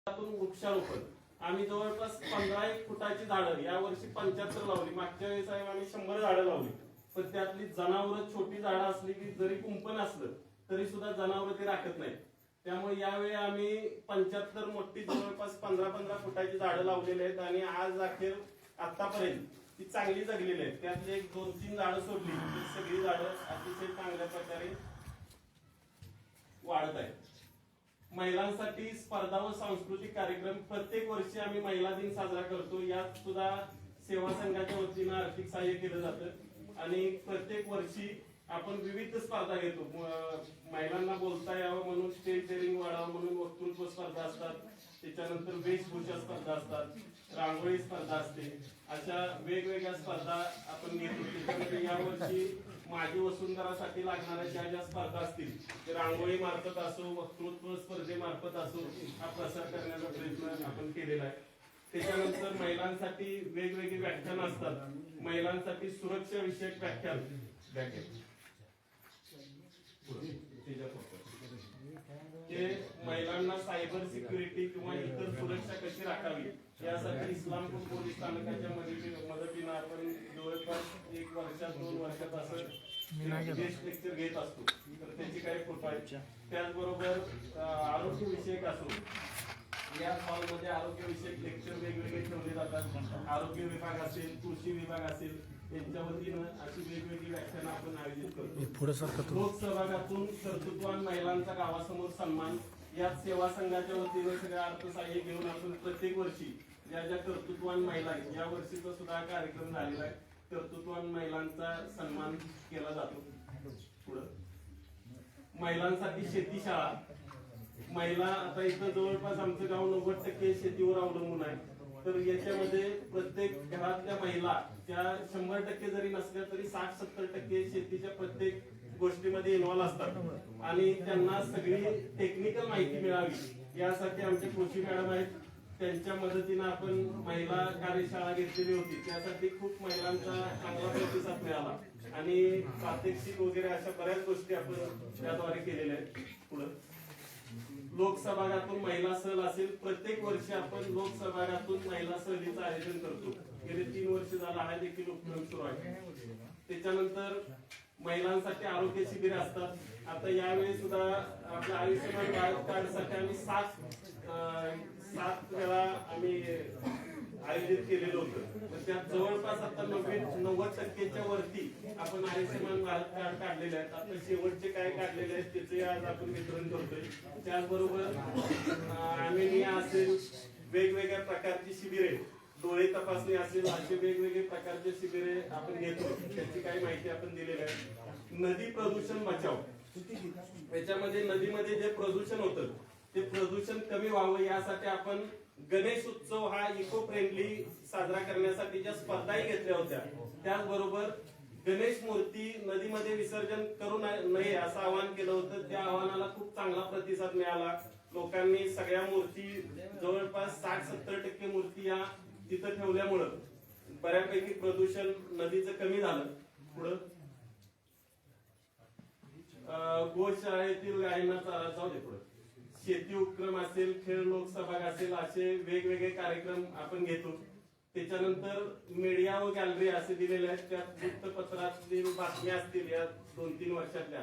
वृक्षारोपण आम्ही जवळपास 15 फुटाची झाडं या वर्षी 75 लावली. मागच्या वेळेस आम्ही 100 झाडं लावली. पण त्यातली जनावरं छोटी झाडं असली की जरी कुंपण असलं तरी सुद्धा जनावरं ते राखत नाही. त्यामुळे यावेळी आम्ही 75 मोठी जवळपास 15-15 फुटाची झाडं लावलेली आहेत आणि आज अखेर आतापर्यंत ती चांगली जगलेली आहेत. त्यातली एक 2-3 झाडं सोडली ती सगळी झाडं अतिशय चांगल्या प्रकारे वाढत आहेत. महिलांसाठी स्पर्धा व सांस्कृतिक कार्यक्रम प्रत्येक वर्षी आम्ही महिला दिन साजरा करतो. यात सुद्धा सेवा संघाच्या वतीनं आर्थिक सहाय्य केलं जातं आणि प्रत्येक वर्षी आपण विविध स्पर्धा घेतो. महिलांना बोलता यावं म्हणून स्टेज डेअरिंग वाढावं म्हणून वक्तृत्व स्पर्धा असतात. त्याच्यानंतर वेशभूषा स्पर्धा असतात, रांगोळी स्पर्धा असते. अशा वेगवेगळ्या स्पर्धा आपण घेतो. त्याच्यामध्ये यावर्षी माझी वसुंधरासाठी लागणाऱ्या ज्या ज्या स्पर्धा असतील ते रांगोळी मार्फत असो, वक्तृत्व स्पर्धेमार्फत असो हा प्रसार करण्याचा प्रयत्न आपण केलेला आहे. त्याच्यानंतर महिलांसाठी वेगवेगळी व्याख्यान असतात. महिलांसाठी सुरक्षा विषयक व्याख्यान ते महिलांना सायबर सिक्युरिटी किंवा इतर सुरक्षा कशी राखावी यासाठी इस्लामपूर पोलीस स्थानकाच्या मदतीनं आपण जवळपास 1 वर्षात 2 वर्षात असं गेस्ट लेक्चर घेत असतो. तर त्याची काही फोटो आहेत. त्याचबरोबर आरोग्य विषयक असो या हॉलमध्ये आरोग्य विषयक लेक्चर वेगवेगळे ठेवले जातात. आरोग्य विभाग असेल, कृषी विभाग असेल यांच्या वतीनं अशी वेगवेगळी व्याख्यानं आपण आयोजित करतो. लोकसहभागातून कर्तृत्ववान महिलांचा गावासमोर सन्मान यात सेवा संघाच्या वतीनं सगळं अर्थसहाय्य घेऊन आपण प्रत्येक वर्षी ज्या ज्या कर्तृत्ववान महिला आहेत या वर्षीचा सुद्धा कार्यक्रम झालेला आहे. कर्तृत्ववान महिलांचा सन्मान केला जातो. पुढं महिलांसाठी शेतीशाळा. महिला आता इथं जवळपास आमचं गाव 90% शेतीवर अवलंबून आहे. तर याच्यामध्ये प्रत्येक घरातल्या महिला त्या 100% जरी नसल्या तरी 60-70% शेतीच्या प्रत्येक गोष्टीमध्ये इन्व्हॉल्व असतात आणि त्यांना सगळी टेक्निकल माहिती मिळावी यासाठी आमचे कृषी मॅडम आहेत. त्यांच्या मदतीनं आपण महिला कार्यशाळा घेतलेली होती. त्यासाठी खूप महिलांचा चांगला प्रतिसाद मिळाला आणि प्रात्यक्षिक वगैरे अशा बऱ्याच गोष्टी आपण त्याद्वारे केलेल्या आहेत. पुढे लोकसहभागातून महिला सहल असेल. प्रत्येक वर्षी आपण लोकसहभागातून महिला सहलीचं आयोजन करतो. गेले 3 वर्ष झाला हा देखील उपक्रम सुरू आहे. त्याच्यानंतर महिलांसाठी आरोग्य शिबिर असतात. आता यावेळी सुद्धा आपल्या आयुष्यमान भारत कार्डसाठी आम्ही 7 वेळा आम्ही आयोजित केलेलं होतं. तर त्यात जवळपास आता 90% वरती आपण आयुष्यमान भारत कार्ड काढलेले आहेत. आता शेवटचे काय काढलेले आहेत त्याचे आज आपण वितरण करतोय. त्याचबरोबर अॅमेनिया असेल, वेगवेगळ्या प्रकारची शिबिरे, डोळे तपासणी असेल असे वेगवेगळे प्रकारचे शिबिरे आपण घेतो. त्याची काही माहिती आपण दिलेली आहे. नदी प्रदूषण बचाव. याच्यामध्ये नदीमध्ये जे प्रदूषण होतं ते प्रदूषण कमी व्हावं यासाठी आपण गणेश उत्सव हा इको फ्रेंडली साजरा करण्यासाठी ज्या स्पर्धाही घेतल्या होत्या त्याचबरोबर गणेश मूर्ती नदीमध्ये विसर्जन करू नये असं आवाहन केलं होतं. त्या आवाहनाला खूप चांगला प्रतिसाद मिळाला. लोकांनी सगळ्या मूर्ती जवळपास 60-70% मूर्ती या तिथं ठेवल्यामुळं बऱ्यापैकी प्रदूषण नदीचं कमी झालं. पुढं गोशाळेतील गायींना चारा जाऊ दे. पुढं शेती उपक्रम असेल, खेळ लोकसहभाग असेल असे वेगवेगळे कार्यक्रम आपण घेतो. त्याच्यानंतर मीडिया व गॅलरी असे दिलेले आहेत. त्यात वृत्तपत्रातील बातम्या असतील या 2-3 वर्षातल्या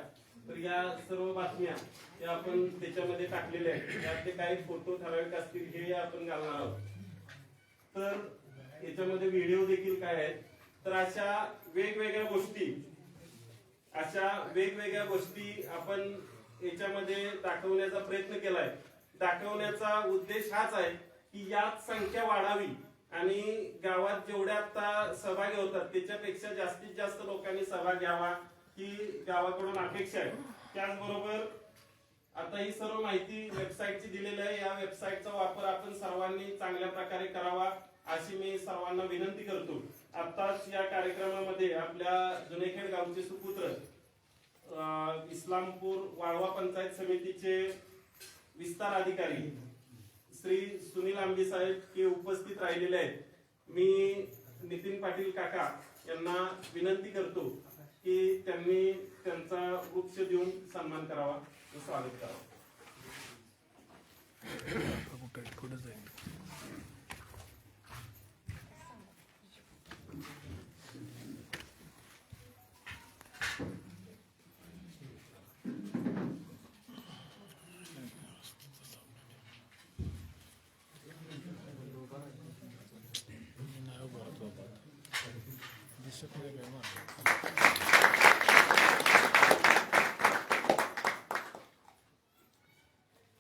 तर या सर्व बातम्या या आपण त्याच्यामध्ये टाकलेल्या आहेत. त्यातले काही फोटो ठराविक असतील हे आपण घालणार आहोत. तर याच्यामध्ये व्हिडिओ देखील काय आहेत. तर अशा वेगवेगळ्या गोष्टी आपण याच्यामध्ये दाखवण्याचा प्रयत्न केलाय. दाखवण्याचा उद्देश हाच आहे की यात संख्या वाढावी आणि गावात जेवढ्या आता सहभागी होतात त्याच्यापेक्षा जास्तीत जास्त लोकांनी सहभाग घ्यावा ही गावाकडून अपेक्षा आहे. त्याचबरोबर आता ही सर्व माहिती वेबसाईटची दिलेली आहे. या वेबसाईटचा वापर आपण सर्वांनी चांगल्या प्रकारे करावा अशी मी सर्वांना विनंती करतो. आताच या कार्यक्रमामध्ये आपल्या जुनेखेड गावचे सुपुत्र इस्लामपूर वाळवा पंचायत समितीचे विस्तार अधिकारी श्री सुनील आंबे साहेब हे उपस्थित राहिलेले आहेत. मी नितीन पाटील काका यांना विनंती करतो की त्यांनी त्यांचा वृक्ष देऊन सन्मान करावा व स्वागत करावं.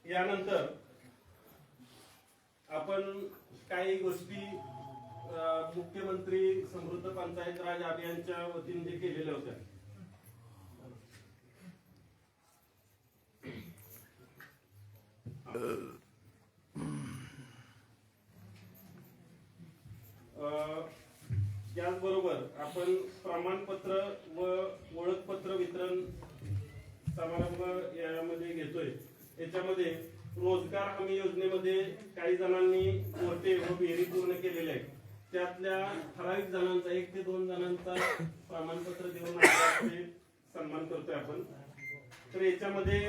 यानंतर आपण काही गोष्टी मुख्यमंत्री समृद्ध पंचायत राज अभियानच्या वतीने जे केलेल्या होत्या त्याचबरोबर आपण प्रमाणपत्र व ओळखपत्र वितरण समारंभ यामध्ये घेतोय। याच्यामध्ये रोजगार हमी योजनेमध्ये काही जणांनी गोटे व विहिरी पूर्ण केलेले आहेत, त्यातल्या ठराविक जणांचा 1 ते 2 जणांचा प्रमाणपत्र देऊन सन्मान करतोय आपण। तर याच्यामध्ये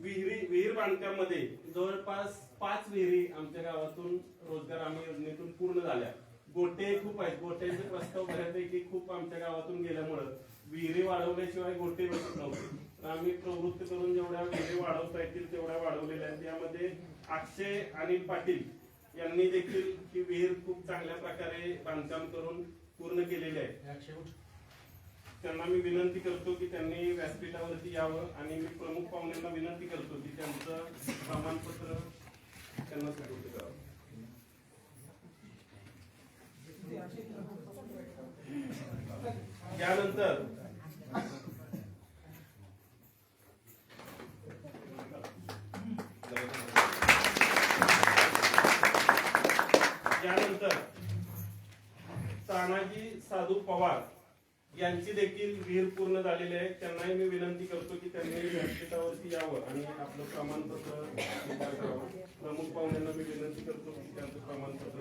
विहीर बांधकामामध्ये जवळपास 5 विहिरी आमच्या गावातून रोजगार हमी योजनेतून पूर्ण झाल्या। गोटे खूप आहेत, गोट्यांचे प्रस्ताव बऱ्यापैकी खूप आमच्या गावातून गेल्यामुळे विहिरी वाढवल्याशिवाय गोटे बसत नव्हते। आम्ही प्रवृत्त करून जेवढ्या विहिरी वाढवता येतील तेवढ्या वाढवलेल्या आहेत। त्यामध्ये अक्षय आणि पाटील यांनी देखील ही विहीर खूप चांगल्या प्रकारे बांधकाम करून पूर्ण केलेली आहे। त्यांना मी विनंती करतो की त्यांनी व्यासपीठावरती यावं आणि मी प्रमुख पाहुण्यांना विनंती करतो की त्यांचं प्रमाणपत्र त्यांना सुपूर्द करावं। यानंतर तानाजी साधू पवार यांची देखील विहीर पूर्ण झालेली आहे। त्यांनाही मी विनंती करतो की त्यांनी व्यासपीठावरती यावं आणि आपलं प्रमाणपत्र स्वीकार करावं। प्रमुख पाहुण्यांना मी विनंती करतो की त्यांचं प्रमाणपत्र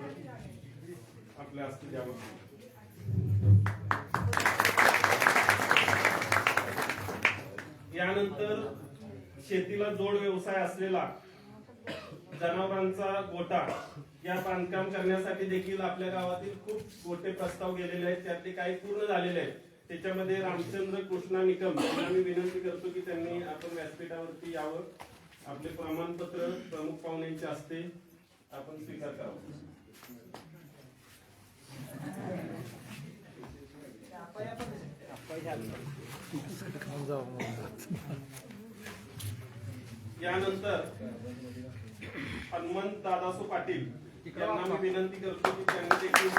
आपल्या हस्ते द्यावं। यानंतर शेतीला जोड व्यवसाय असलेला जनावरांचा गोठा या बांधकाम करण्यासाठी देखील आपल्या गावातील खूप गोटे प्रस्ताव गेलेले आहेत, त्यातले काही पूर्ण झालेले आहेत। त्याच्यामध्ये रामचंद्र कृष्णा निकम यांना मी विनंती करतो की त्यांनी आपण व्यासपीठावरती यावं, आपले प्रमाणपत्र प्रमुख पाहुण्यांच्या हस्ते आपण स्वीकार करावं। यानंतर हनुमंत दादासो पाटील यांना मी विनंती करतो की त्यांनी देखील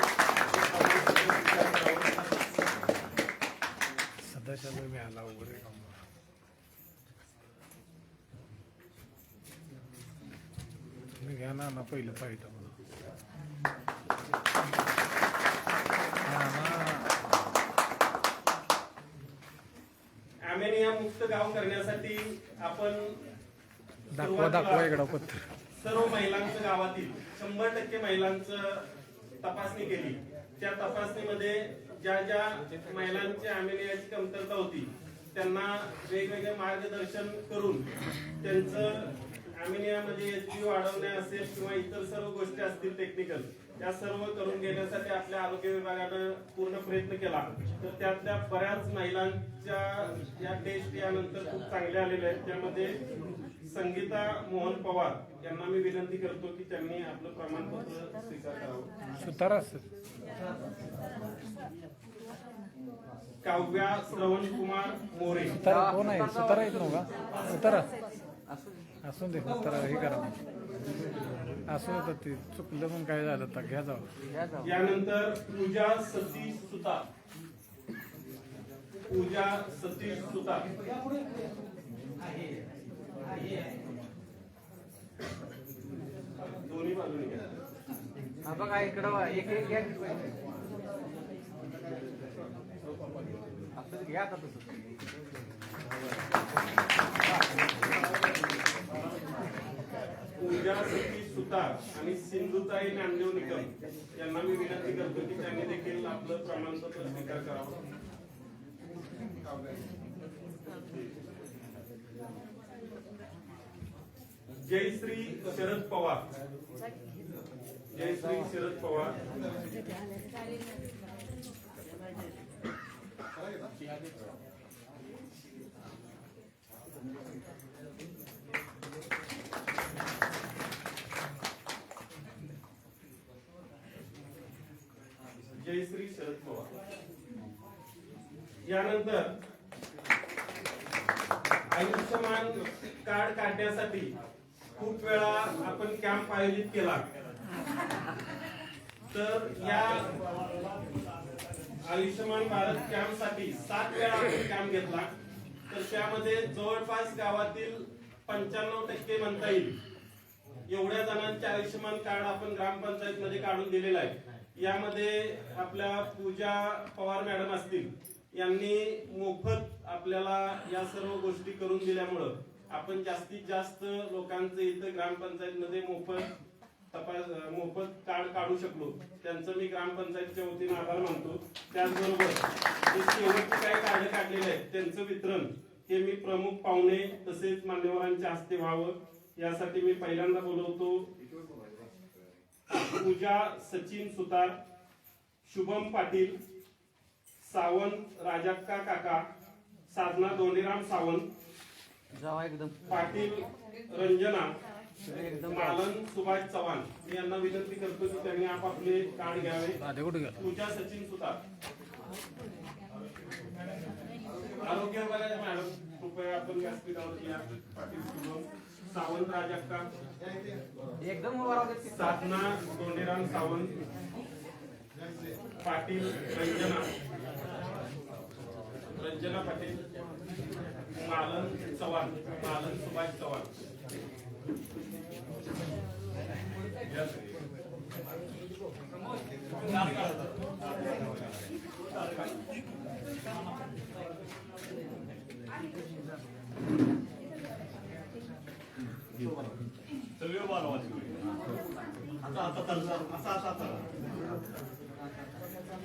सध्याच्या मी आला वगैरे तुम्ही घ्या ना पहिलं पाहिजे अमेनिया मुक्त गाव करण्यासाठी आपण दाखवा इकडं पत्र सर्व महिलांचं गावातील 100% महिलांचं तपासणी केली। त्या तपासणीमध्ये ज्या ज्या महिलांची अमेनियाची कमतरता होती त्यांना वेगवेगळे मार्गदर्शन करून त्यांचं अमेनियामध्ये एचपी वाढवणे असेल किंवा इतर सर्व गोष्टी असतील टेक्निकल, त्या सर्व करून घेण्यासाठी आपल्या आरोग्य विभागानं पूर्ण प्रयत्न केला। तर त्यातल्या बऱ्याच महिलांच्या या टेस्ट यानंतर खूप चांगल्या आलेल्या आहेत। त्यामध्ये संगीता मोहन पवार यांना मी विनंती करतो की त्यांनी आपलं प्रमाणपत्र स्वीकार करावं। सुतारा काव्या श्रवण कुमार मोरे सुतारा कोण आहे? सुतारा येत नव्हता का? सुतारा असून दे, सुतारा हे करा असं होतं ते चुकलं म्हणून काय झालं तर घ्या जावं। यानंतर पूजा सतीश सुतार, पूजा सतीश सुतार दोन्ही बाजूने घ्या। बघा इकडं एक एक घ्या असं घ्या का तसं पूजा सतीश सुतार आणि सिंधुताई नामदेव निकम यांना मी विनंती करतो की त्यांनी देखील आपलं प्रमाणपत्र स्वीकार करावं। जयश्री शरद पवार, जयश्री शरद पवार जयश्री शरद पवार. यानंतर आयुष्यमान कार्ड काढण्यासाठी खूप वेळा आपण कॅम्प आयोजित केला. तर या आयुष्यमान भारत कॅम्प साठी 7 वेळा आपण कॅम्प घेतला. तर त्यामध्ये जवळपास गावातील 95% म्हणता येईल एवढ्या जणांचे आयुष्यमान कार्ड आपण ग्रामपंचायत मध्ये काढून दिलेलं आहे. यामध्ये आपल्या पूजा पवार मॅडम असतील, यांनी मोफत आपल्याला या सर्व गोष्टी करून दिल्यामुळं आपण जास्तीत जास्त लोकांचे इथं ग्रामपंचायत मध्ये मोफत कार्ड काढू शकलो. त्यांचं मी ग्रामपंचायतच्या वतीने आभार मानतो. त्याचबरोबर जे शेवटचे काही कार्ड काढलेले आहेत त्यांचं वितरण हे मी प्रमुख पाहुणे तसेच मान्यवरांच्या हस्ते व्हावं यासाठी मी पहिल्यांदा बोलवतो पूजा सचिन सुतार, शुभम पाटील, सावंत राजाक्का काका, साधना दोंडीराम सावंत, जावा एकदम पाटील रंजना, मालन सुभाष चव्हाण यांना विनंती करतो की त्यांनी आपापले कार्ड घ्यावे. पूजा सचिन सुतार. आरोग्य विभागाच्या मॅडम कृपया आपण व्यासपीठावर या. पाटील शुभम, सावंत राजाक्का, एकदम उभा राहू दे. साधना दोंडीराम सावंत, पाटील रंजना पाटील, मालन चव्हाण, मालन सुभाष चव्हाण.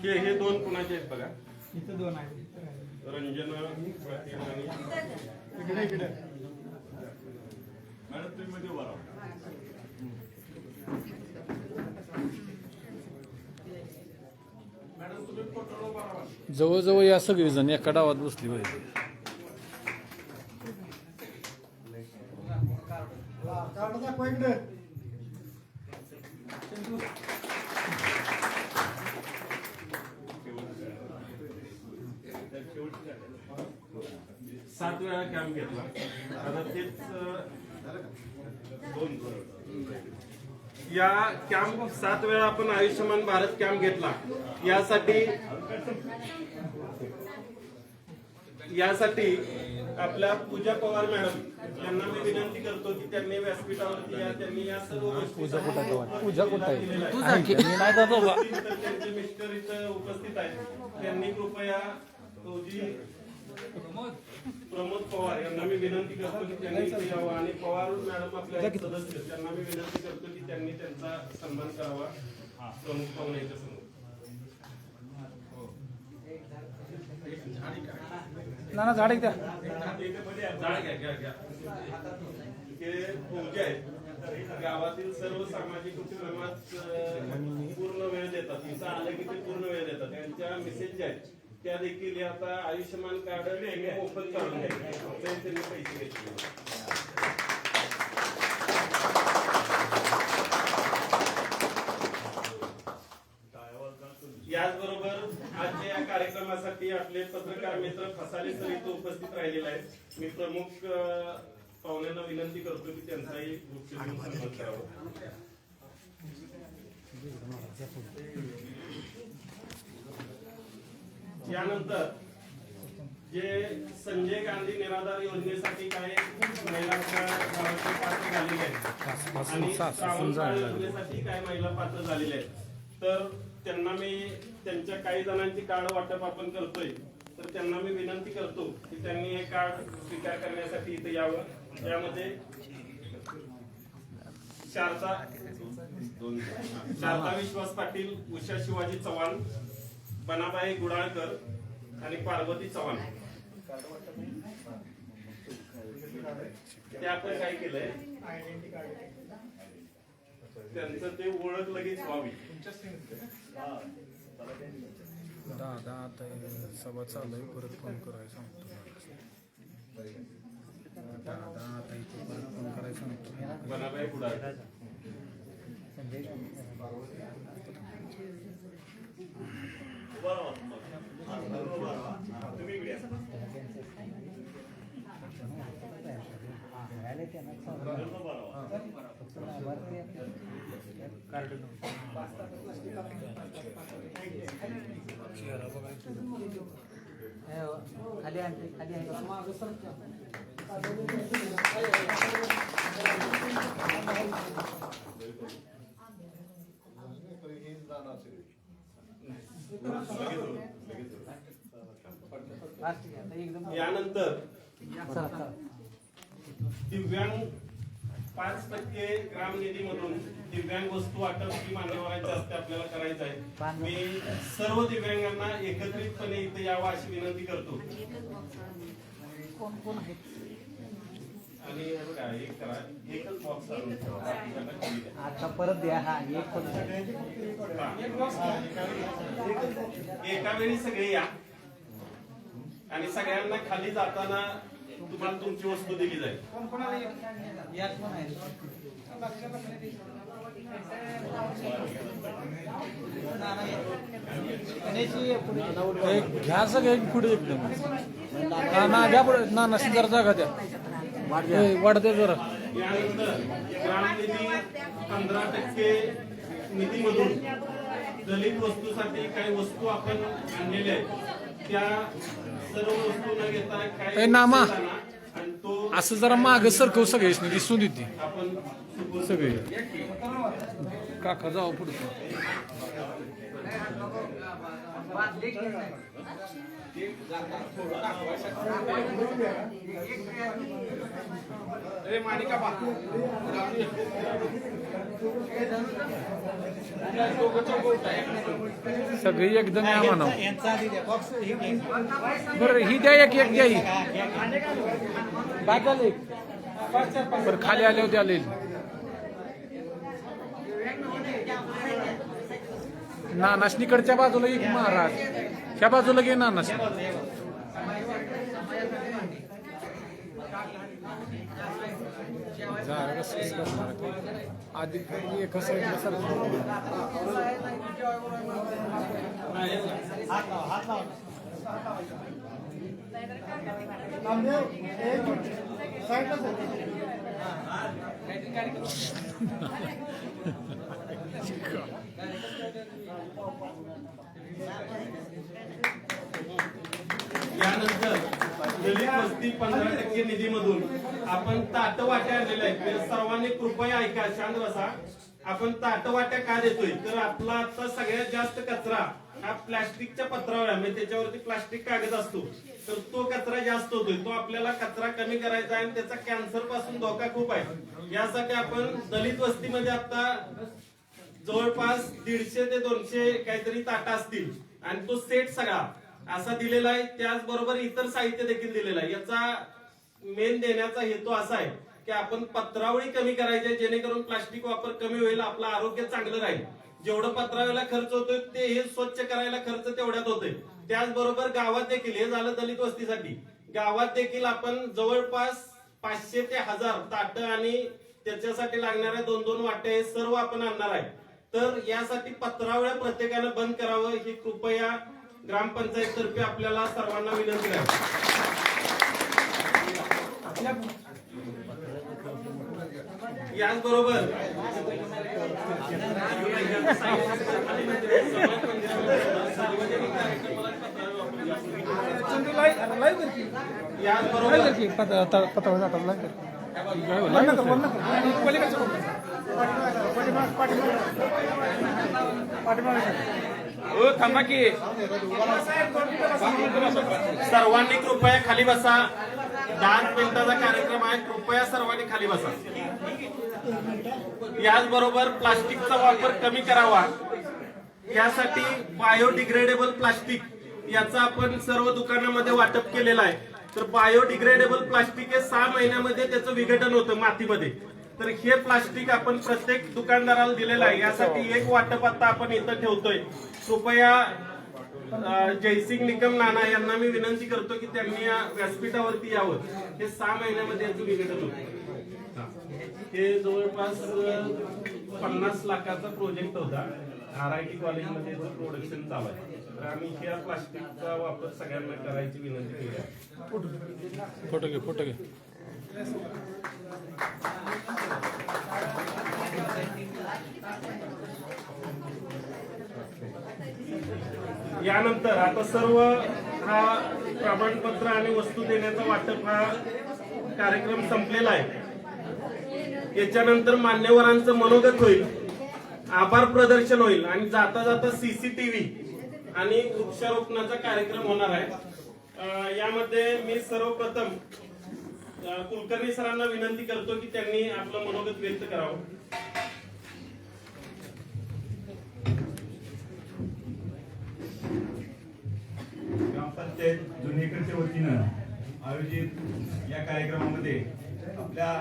हे 2 कुणाचे आहेत बघा. इथं 2 आहेत. रंजना पाटील आणि इकडे मॅडम तुम्ही मध्ये उभा राहा. मॅडम तुम्ही फोटोला उभा राहा. जवळजवळ या सगळी जण एका डावात बसली पाहिजे. सात वेळा कॅम्प घेतला. आता तेच 2 या कॅम्प 7 वेळा आपण आयुष्यमान भारत कॅम्प घेतला. यासाठी आपल्या पूजा पवार मॅडम यांना मी विनंती करतो की त्यांनी व्यासपीठावरती या. त्यांनी या सर्व गोष्टी त्यांचे मिस्टर इथं उपस्थित आहेत. त्यांनी कृपया प्रमोद पवार यांना मी विनंती करतो की त्यांनी इथे यावं आणि पवार मॅडम आपल्या सदस्य त्यांना मी विनंती करतो की त्यांनी त्यांचा सन्मान करावा प्रमुख पाहुण्याच्या समोर. ना झाड द्या. झाड घ्या. हे फौजी आहेत. गावातील सर्व सामाजिक उपक्रमात पूर्ण वेळ देतात. इथं आलं की ते पूर्ण वेळ देतात. त्यांच्या मिसेस ज्या आहेत त्या देखील आता आयुष्यमान कार्ड मोफत काढून घ्यायचे. त्यांनी पैसे घेतले. याचबरोबर आजच्या या कार्यक्रमासाठी आपले पत्रकार मित्र फसाले सर इथे उपस्थित राहिलेले आहेत. मी प्रमुख पाहुण्यांना विनंती करतो की त्यांचाही सन्मान करावा. यानंतर जे संजय गांधी निराधार योजनेसाठी काही महिलांच्या पात्र झालेले आहेत आणि श्रावण योजनेसाठी काही महिला पात्र झालेल्या आहेत. तर त्यांना मी त्यांच्या काही जणांची कार्ड वाटप आपण करतोय. तर त्यांना मी विनंती करतो की त्यांनी हे कार्ड स्वीकार करण्यासाठी इथे यावं. यामध्ये शारदा विश्वास पाटील, उषा शिवाजी चव्हाण, बनाबाई गुडाळकर आणि पार्वती चव्हाण. ते आपण काय केलंय त्यांचं ते ओळख लगेच व्हावी. दादा आता सभा चालू आहे. परत फोन करायला सांगतो. दादा आता इथे परत फोन करायला सांगतो. बनाबाई गुडाळकर. खाली आणते खाली एकदम यानंतर दिव्यांग 5% ग्राम निधीमधून दिव्यांग वस्तू वाटप ही मान्यवरांच्या हस्ते आपल्याला करायचं आहे. मी सर्व दिव्यांगांना एकत्रितपणे इथे यावं अशी विनंती करतो. कोण कोण आहेत आणि हे बघा, एक करा, एकच बॉक्स आणून ठेवा. आता परत द्या हा एक एका वेळी सगळे या आणि सगळ्यांना खाली जाताना तुम्हाला तुमची वस्तू दिली जाईल. घ्या सगळे पुढे एकदम ना घ्या पुढे ना नशी जरा जागा द्या वाढते जरा. यानंतर ग्रामनिधी 15% निधीमधून दलित वस्तूसाठी काही वस्तू आपण आणलेल्या आहेत. त्या सर्व वस्तू न घेता काही नामा आणि तो असं जरा माग सरकव सगळेच दिसून देते आपण सगळे. काका जाऊ पुढे सगळी एकदम या म्हणा. बरं ही द्या एक एक द्या ही बाद झाले बरं खाली आले होते आले नानाशनीकडच्या बाजूला एक महाराज ह्या बाजूला घे नानाश. आधी एका साईडला सर यानंतर दलित वस्ती 15% निधीमधून आपण ताटवाट्या आणलेल्या आहेत. सर्वांनी कृपया ऐका, शांत बसा. आपण ताटवाट्या का देतोय तर आपला आता सगळ्यात जास्त कचरा हा प्लास्टिकच्या पत्रावर आहे. म्हणजे त्याच्यावरती प्लास्टिक कागद असतो तर तो कचरा जास्त होतोय. तो आपल्याला कचरा कमी करायचा आहे आणि त्याचा कॅन्सर पासून धोका खूप आहे. यासाठी आपण दलित वस्तीमध्ये आता जवळपास 150 ते 200 काहीतरी ताटा असतील आणि तो सेट सगळा असा दिलेला आहे. त्याचबरोबर इतर साहित्य देखील दिलेलं आहे. याचा मेन देण्याचा हेतू असा आहे की आपण पत्रावळी कमी करायची जेणेकरून प्लास्टिक वापर कमी होईल, आपलं आरोग्य चांगलं राहील. जेवढं पत्रावळीला खर्च होतोय ते हे स्वच्छ करायला खर्च तेवढ्यात होतोय. त्याचबरोबर गावात देखील, हे झालं दलित वस्तीसाठी, गावात देखील आपण जवळपास 500 ते 1000 ताट आणि त्याच्यासाठी लागणाऱ्या 2-2 वाट्या हे सर्व आपण आणणार आहे. तर यासाठी पत्रावळ्या प्रत्येकानं बंद करावं ही कृपया ग्रामपंचायत तर्फे आपल्याला सर्वांना विनंती आहे. याचबरोबर सर्वांनी कृपया खाली बसा. 10 मिनिटाचा कार्यक्रम आहे. कृपया सर्वांनी खाली बसा. याचबरोबर प्लास्टिकचा वापर कमी करावा. यासाठी बायोडिग्रेडेबल प्लास्टिक याचा आपण सर्व दुकानामध्ये वाटप केलेलं आहे. तर बायोडिग्रेडेबल प्लास्टिक हे 6 महिन्यामध्ये त्याचं विघटन होतं मातीमध्ये. तर हे प्लास्टिक आपण प्रत्येक दुकानदाराला दिलेलं आहे. यासाठी एक वाटप आता आपण इथं ठेवतोय. कृपया जयसिंग निकम नाना यांना मी विनंती करतो की त्यांनी या व्यासपीठावरती यावं. हे 6 महिन्यामध्ये याचं विघटन होतं. हे जवळपास 50 लाखाचा प्रोजेक्ट होता. RIT कॉलेजमध्ये प्रोडक्शन चालू आहे. तर आम्ही ह्या प्लास्टिकचा वापर सगळ्यांना करायची विनंती केली आहे. फोटो घे फोटो घे. यानंतर आता सर्व हा प्रमाणपत्र आणि वस्तू देण्याचा वाटप हा कार्यक्रम संपलेला आहे. याच्यानंतर मान्यवरांचं मनोगत होईल, आभार प्रदर्शन होईल आणि जाता जाता CCTV आणि वृक्षारोपणाचा कार्यक्रम होणार आहे. यामध्ये मी सर्वप्रथम कुलकर्णी सरांना विनंती करतो की त्यांनी आपलं मनोगत व्यक्त करावं. ग्रामपंचायत जुनेकडच्या वतीनं आयोजित या कार्यक्रमामध्ये आपल्या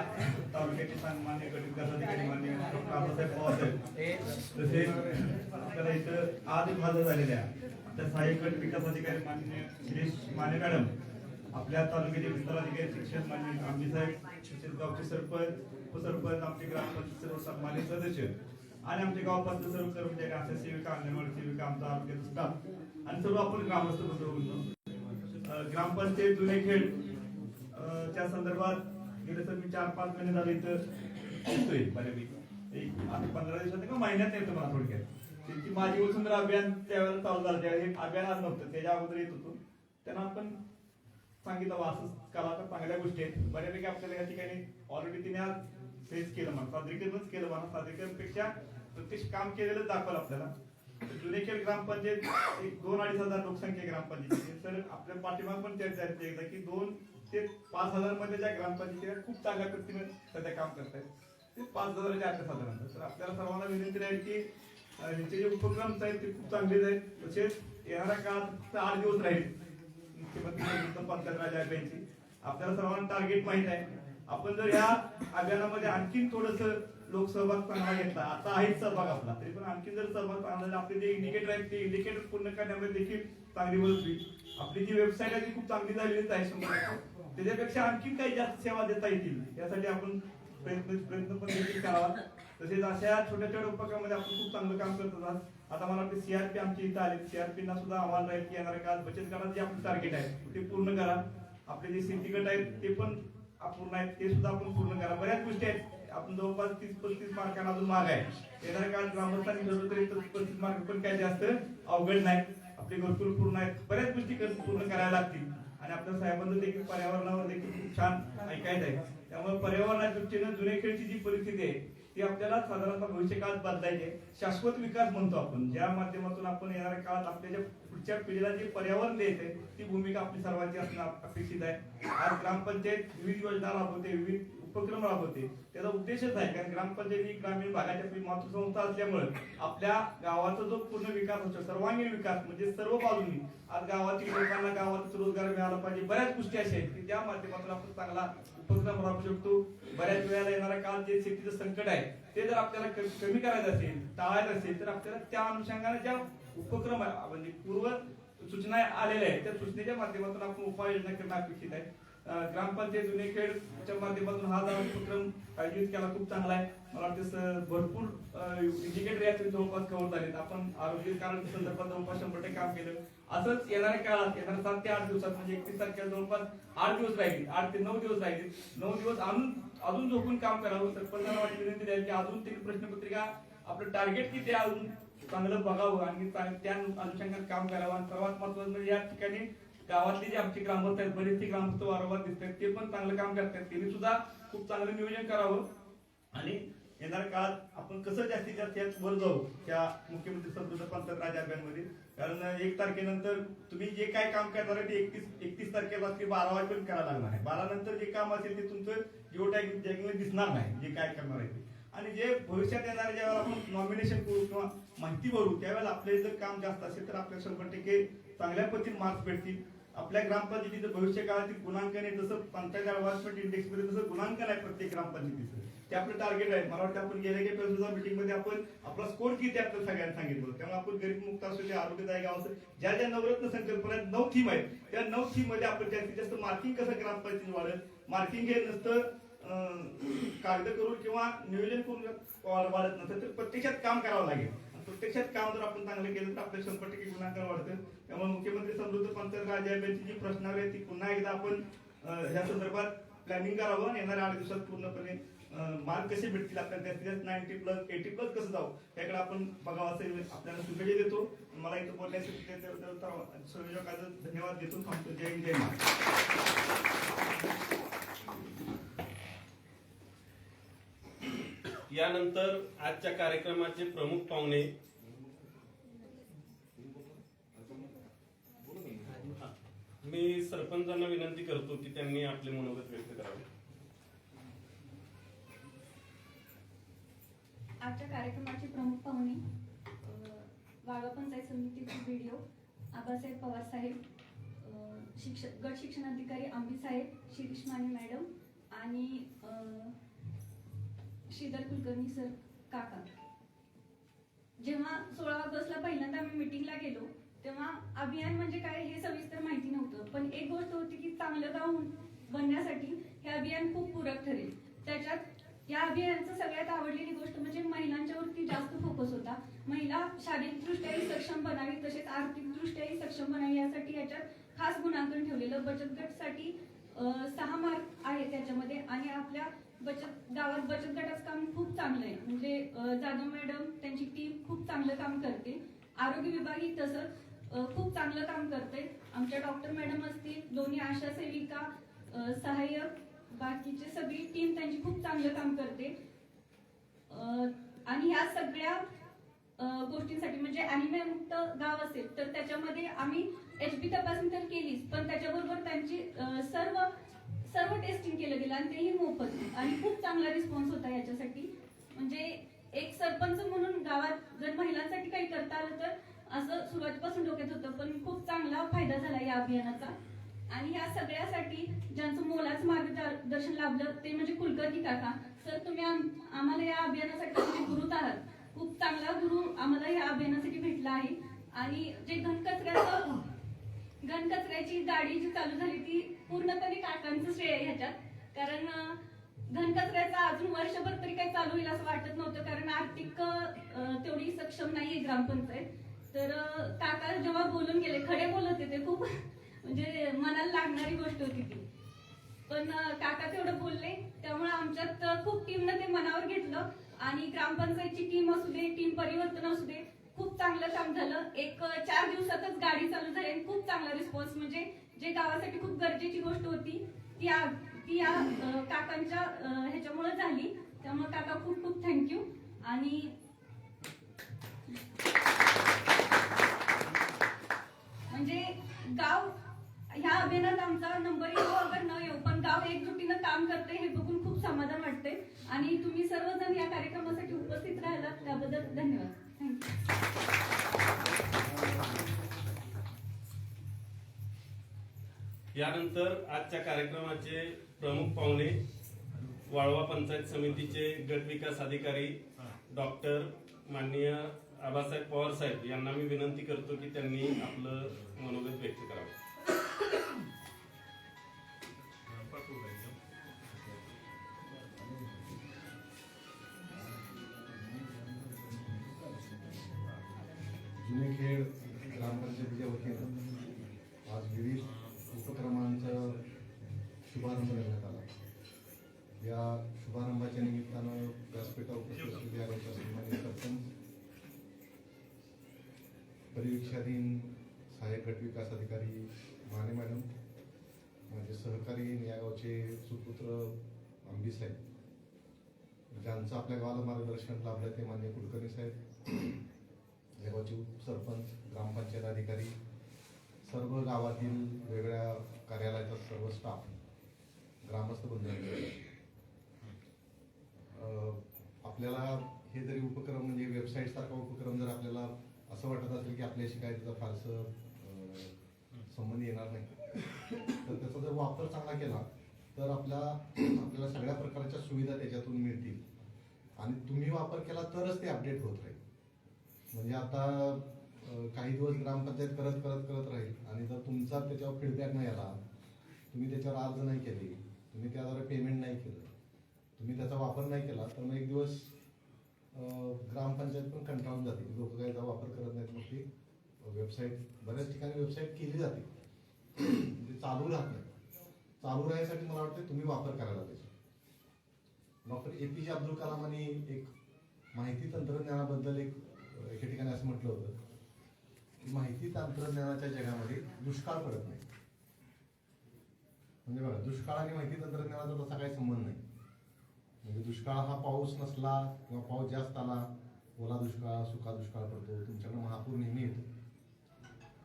तालुक्याचे सन्मान्य गट विकास अधिकारी माननीय डॉक्टर आबासाहेब पवार साहेब तसेच आपल्याला इथं आज फायदा झालेल्या आपल्या सहाय्यक गट विकास अधिकारी माननीय शिरीष माने मॅडम, आपल्या तालुक्याचे विस्तार अधिकारी शिक्षक माननीय आमजी साहेब, तसेच गावचे सरपंच, उपसरपंच, आमचे ग्रामपंचायत सर्व सन्मानित सदस्य आणि आमचे गावपासून सर्व कर्मचारी, आशा सेविका, अंगणवाडी सेविका, आमचा आरोग्याचा स्टाफ आणि सर्व आपण ग्रामस्थ बंधू. ग्रामपंचायत जुनेखेड च्या संदर्भात गेले तर मी 4-5 महिने झाले इथं येतोय बऱ्यापैकी. एक 15 दिवसात किंवा महिन्यात येतो मला थोडक्यात. त्यांची माझी वसुंधरा अभियान त्यावेळेला चालू झालं, त्यावेळेस अभियान आज नव्हतं, त्याच्या अगोदर येत होतो. त्यांना आपण सांगितलं असं कला तर चांगल्या गोष्टी आहेत बऱ्यापैकी आपल्याला या ठिकाणी ऑलरेडी तिने आज फेस केलं, मला सादरीकरणच केलं, मला सादरीकरणपेक्षा प्रत्यक्ष काम केलेलं दाखवलं आपल्याला. जुनेखेड ग्रामपंचायत एक 2-2.5 हजार लोकसंख्या ग्रामपंचायत. तर आपल्या पाठीमाग पण चर्चा आहे एकदा की 2 ते 5,000 मध्ये ज्या ग्रामपंचायती खूप चांगल्या पद्धतीने सध्या काम करत आहेत, ते 5,000च्या आसपास साधारण. तर आपल्याला सर्वांना विनंती राहील की यांचे जे उपक्रम आहेत ते खूप चांगलेच आहेत. तसेच येणाऱ्या काळात फक्त 8 दिवस राहील मुख्यमंत्री पंतप्रधान अभियानची. आपल्याला सर्वांना टार्गेट माहित आहे. आपण जर या अभियानामध्ये आणखीन थोडस लोकसहभाग चांगला घेतला, आता आहेच सहभाग आपला, तरी पण आणखी जर सहभाग चांगला, आपले जे इंडिकेटर आहेत ते इंडिकेटर पूर्ण करण्यामध्ये देखील चांगली मदत होईल. आपली जी वेबसाईट आहे ती खूप चांगली झालेलीच आहे, 100%. त्याच्यापेक्षा आणखी काही जास्त सेवा देता येतील यासाठी आपण प्रयत्न पण देखील करावा. तसेच अशा छोट्या छोट्या उपक्रमामध्ये आपण खूप चांगलं काम करत आहात. आता मला वाटतं CRP आमची इथं आले, CRP ना सुद्धा आव्हान राहील की येणाऱ्या काळात बचत गटाचे जे आपलं टार्गेट आहे ते पूर्ण करा. आपले जे शेती गट आहेत ते पण अपूर्ण आहेत, ते सुद्धा आपण पूर्ण करा. बऱ्याच गोष्टी आहेत, आपण जवळपास 30-35 मार्कांना अजून माग आहे. येणाऱ्या काळात ग्रामस्थांनी ठरवलं तरी 35 मार्क पण काही जास्त अवघड नाही. आपले घरकुल पूर्ण आहेत, बऱ्याच गोष्टी पूर्ण करायला लागतील. आणि आपल्या साहेबांचं देखील पर्यावरणावर देखील खूप छान ऐकायचं आहे. त्यामुळे पर्यावरणाच्या दृष्टीनं जुनेखेडची जी परिस्थिती आहे ती आपल्याला साधारणतः भविष्यकाळात बदलायची आहे. शाश्वत विकास म्हणतो आपण, ज्या माध्यमातून आपण येणाऱ्या काळात आपल्या पुढच्या पिढीला जे पर्यावरण द्यायचंय ती भूमिका आपली सर्वांची असणं अपेक्षित आहे. आज ग्रामपंचायत विविध योजना राबवते, विविध उपक्रम राबवते. त्याचा उद्देशच आहे, कारण ग्रामपंचायत ही ग्रामीण भागाची आपली मातृसंस्था असल्यामुळे आपल्या गावाचा जो पूर्ण विकास होतो, सर्वांगीण विकास म्हणजे सर्व बाजूंनी आज गावातील लोकांना गावात रोजगार मिळाला पाहिजे. बऱ्याच गोष्टी अशा आहेत की त्या माध्यमातून आपण चांगला उपक्रम राबवू शकतो. बऱ्याच वेळेला येणाऱ्या काळात जे शेतीचं संकट आहे ते जर आपल्याला कमी करायचं असेल, टाळायचं असेल, तर आपल्याला त्या अनुषंगाने ज्या उपक्रम म्हणजे पूर्व सूचना आलेल्या आहेत त्या सूचनेच्या माध्यमातून आपण उपाययोजना करणं अपेक्षित आहे. ग्रामपंचायत जुनेखेडच्या माध्यमातून हा उपक्रम आयोजित केला, खूप चांगला आहे. मला वाटतं भरपूर इंडिकेटर यात जवळपास कव्हर झालेत. आपण आरोग्य कारण संदर्भात जवळपास 100% काम केलं. असंच येणाऱ्या काळात येणाऱ्या 7 ते 8 दिवसात म्हणजे 31 तारखेला जवळपास 8 दिवस राहिले, 8 ते 9 दिवस राहिले. 9 दिवस अजून झोपून काम करावं. सरपंचांना वाटली विनंती द्यायला की अजून तरी प्रश्नपत्रिका आपलं टार्गेट किती आहे अजून चांगलं बघावं आणि त्या अनुषंगाने काम करावं. आणि सर्वात महत्वाचं म्हणजे या ठिकाणी गावातली जी आमची ग्रामस्थ आहेत, बरेचसे ग्रामस्थ वारंवार दिसत आहेत, ते पण चांगलं काम करतात. त्यांनी सुद्धा खूप चांगलं नियोजन करावं आणि येणाऱ्या काळात आपण कसं जास्तीत जास्त यात वर जाऊ त्या मुख्यमंत्री समृद्ध पंतप्रधान अभियानमध्ये. कारण 1 तारखेनंतर तुम्ही जे काय काम करणार आहे ते 31 तारखेला 12 वाजेपर्यंत करायला लागणार आहे. 12 नंतर जे काम असेल ते तुमचं जिओटॅगिंग दिसणार नाही, जे काय करणार आहे ते. आणि जे भविष्यात येणारे ज्यावेळेला आपण नॉमिनेशन करू किंवा माहिती भरू त्यावेळेला आपले जर काम जास्त असेल तर आपल्याला 100% चांगल्या पद्धतीने मार्क्स भेटतील. आपल्या ग्रामपंचायतीचं भविष्य काळातील गुणांकन आहे, जसं पंचायत डेव्हलपमेंट इंडेक्स मध्ये जसं गुणांकन आहे प्रत्येक ग्रामपंचायतीचं, ते आपलं टार्गेट आहे. मला वाटतं आपण गेल्या मीटिंग मध्ये आपण आपला स्कोर किती आपल्याला सगळ्यांना सांगितलं. त्यामुळे आपण गरीब मुक्त असू दे, आरोग्यदायी गाव असं ज्या ज्या नवरत्न संकल्पना 9 थीम आहेत त्या 9 थीम मध्ये आपण जास्तीत जास्त मार्किंग कसं ग्रामपंचायतीने वाढेल. मार्किंग हे नसतं कागद करून किंवा नियोजन करून वाढत नसेल तर प्रत्यक्षात काम करावं लागेल. प्रत्यक्षात काम जर आपण चांगलं केलं तर आपलं 100% गुणाकार वाढतं. त्यामुळे मुख्यमंत्री समृद्ध पंचायत राज अभियानाची जी प्रश्नावली आहे ती पुन्हा एकदा आपण ह्या संदर्भात प्लॅनिंग करावं आणि येणाऱ्या 8 दिवसात पूर्णपणे मार्क कसे भेटतील आपल्याला, त्यात 90+, 80+ कसं जाऊ याकडे आपण बघावं असं आपल्याला शुभेच्छा देतो. मला इथं बोलण्यासाठी संयोजकांचा धन्यवाद देतो. थांबतो. जय हिंद, जय महाराष्ट्र. यानंतर आजच्या कार्यक्रमाचे प्रमुख पाहुणे मी सरपंचांना विनंती करतो की त्यांनी आपले मनोगत व्यक्त करावे. आजच्या कार्यक्रमाचे प्रमुख पाहुणे वाळवा पंचायत समितीचे व्हिडिओ आबासाहेब पवार साहेब, गट शिक्षणाधिकारी आंबी साहेब, शिरीष माने मॅडम आणि श्रीधर कुलकर्णी सर काका. जेव्हा 16 ऑगस्टला पहिल्यांदा आम्ही मीटिंगला गेलो तेव्हा अभियान म्हणजे काय हे सविस्तर माहिती नव्हतं, पण एक गोष्ट होती की चांगलं गाव बनण्यासाठी हे अभियान खूप पूरक ठरेल. त्याच्यात या अभियानाचं सगळ्यात आवडलेली गोष्ट म्हणजे महिलांच्यावरती जास्त फोकस होता. महिला शारीरिकदृष्ट्याही सक्षम बनावी तसेच आर्थिकदृष्ट्याही सक्षम बनावी यासाठी याच्यात खास गुणांकन ठेवलेलं. बचत गटसाठी 6 मार्क आहे त्याच्यामध्ये आणि आपल्या गावात बचत गटाचं काम खूप चांगलं आहे. म्हणजे जाधव मॅडम त्यांची टीम खूप चांगलं काम करते. आरोग्य विभागही तसंच खूप चांगलं काम करते. आमच्या डॉक्टर मॅडम असतील, दोन्ही आशा सेविका, सहाय्यक, बाकीची सगळी टीम त्यांची खूप चांगलं काम करते. आणि ह्या सगळ्या गोष्टींसाठी म्हणजे अॅनिमिया मुक्त गाव असेल तर त्याच्यामध्ये आम्ही HB तपासणी तर केलीच, पण त्याच्याबरोबर त्यांची सर्व टेस्टिंग केलं गेलं आणि तेही मोफत आणि खूप चांगला रिस्पॉन्स होता याच्यासाठी. म्हणजे एक सरपंच म्हणून गावात जर महिलांसाठी काही करता आलं तर असं सुरुवातीपासून डोक्यात होतं, पण खूप चांगला फायदा झाला या अभियानाचा. आणि या सगळ्यासाठी ज्यांचं मोलाचं मार्गदर्शन लाभलं ते म्हणजे कुलकर्णी काका सर. तुम्ही आम्हाला या अभियानासाठी गुरुच आहात. खूप चांगला गुरु आम्हाला या अभियानासाठी भेटला आहे. आणि जे घनकचऱ्याची गाडी जी चालू झाली ती पूर्णपणे काकांचं श्रेय आहे ह्याच्यात. कारण घनकचऱ्याचा अजून वर्षभर तरी काही चालू होईल असं वाटत नव्हतं, कारण आर्थिक तेवढी सक्षम नाहीये ग्रामपंचायत. तर काका जेव्हा बोलून गेले, खडे बोलत होते, खूप म्हणजे मनाला लागणारी गोष्ट होती ती, पण काका तेवढं बोलले त्यामुळे आमच्यात खूप टीमनं ते मनावर घेतलं. आणि ग्रामपंचायतची टीम असू दे, टीम परिवर्तन असू दे, खूप चांगलं काम झालं. 4 दिवसातच गाडी चालू झाली आणि खूप चांगला रिस्पॉन्स म्हणजे जे गावासाठी खूप गरजेची गोष्ट होती ती या काकांच्या ह्याच्यामुळे झाली. त्यामुळे काका खूप खूप थँक्यू. आणि म्हणजे गाव ह्या अभियानात आमचा नंबर येऊ अगर न येऊ, पण गाव एकजुटीनं काम करते हे बघून खूप समाधान वाटते. आणि तुम्ही सर्वजण या कार्यक्रमासाठी उपस्थित राहिलात त्याबद्दल धन्यवाद. यानंतर आजच्या कार्यक्रमाचे प्रमुख पाहुणे वाळवा पंचायत समितीचे गट विकास अधिकारी डॉक्टर माननीय आबासाहेब पवार साहेब यांना मी विनंती करतो की त्यांनी आपलं मनोगत व्यक्त करावं. जुनेखेड ग्रामपंचायतीच्या वतीनं आज विविध उपक्रमांचा शुभारंभ करण्यात आला. या शुभारंभाच्या निमित्तानं व्यासपीठावर उपस्थित असलेले सन्माननीय सरपंच, परिवीक्षाधीन सहाय्यक गट विकास अधिकारी माने मॅडम, माझे सहकारी या गावचे सुपुत्र आंबी साहेब, ज्यांचं आपल्या गावाला मार्गदर्शन लाभलं ते माननीय कुलकर्णी साहेब, या गावचे उपसरपंच, ग्रामपंचायत अधिकारी, सर्व गावातील वेगळ्या कार्यालयाचा सर्व स्टाफ, ग्रामस्थ बंधू, आपल्याला हे जरी उपक्रम म्हणजे वेबसाईट सारखा उपक्रम जर आपल्याला असं वाटत असेल की आपल्याशी काय त्याचा फारसं संबंध येणार नाही, तर त्याचा जर वापर चांगला केला तर आपल्याला सगळ्या प्रकारच्या सुविधा त्याच्यातून मिळतील. आणि तुम्ही वापर केला तरच ते अपडेट होत राहील. म्हणजे आता काही दिवस ग्रामपंचायत करत राहील आणि जर तुमचा त्याच्यावर फीडबॅक नाही आला, तुम्ही त्याच्यावर अर्ज नाही केले, तुम्ही त्याद्वारे पेमेंट नाही केलं, तुम्ही त्याचा वापर नाही केला, तर मग एक दिवस ग्रामपंचायत ग्रामपंचायत पण कंटाळून जाते की लोक काही वापर करत नाहीत. मग ती वेबसाईट बऱ्याच ठिकाणी वेबसाईट केली जाते म्हणजे चालू राहत नाही. चालू राहण्यासाठी मला वाटतं तुम्ही वापर करायला पाहिजे. डॉक्टर APJ अब्दुल कलामांनी एक माहिती तंत्रज्ञानाबद्दल एके ठिकाणी असं म्हटलं होतं की माहिती तंत्रज्ञानाच्या जगामध्ये दुष्काळ पडत नाही. म्हणजे बघा, दुष्काळ आणि माहिती तंत्रज्ञानाचा तसा काही संबंध नाही. म्हणजे दुष्काळ हा पाऊस नसला किंवा पाऊस जास्त आला, ओला दुष्काळ, सुका दुष्काळ पडतो, तुमच्याकडे महापूर नेहमी येतो.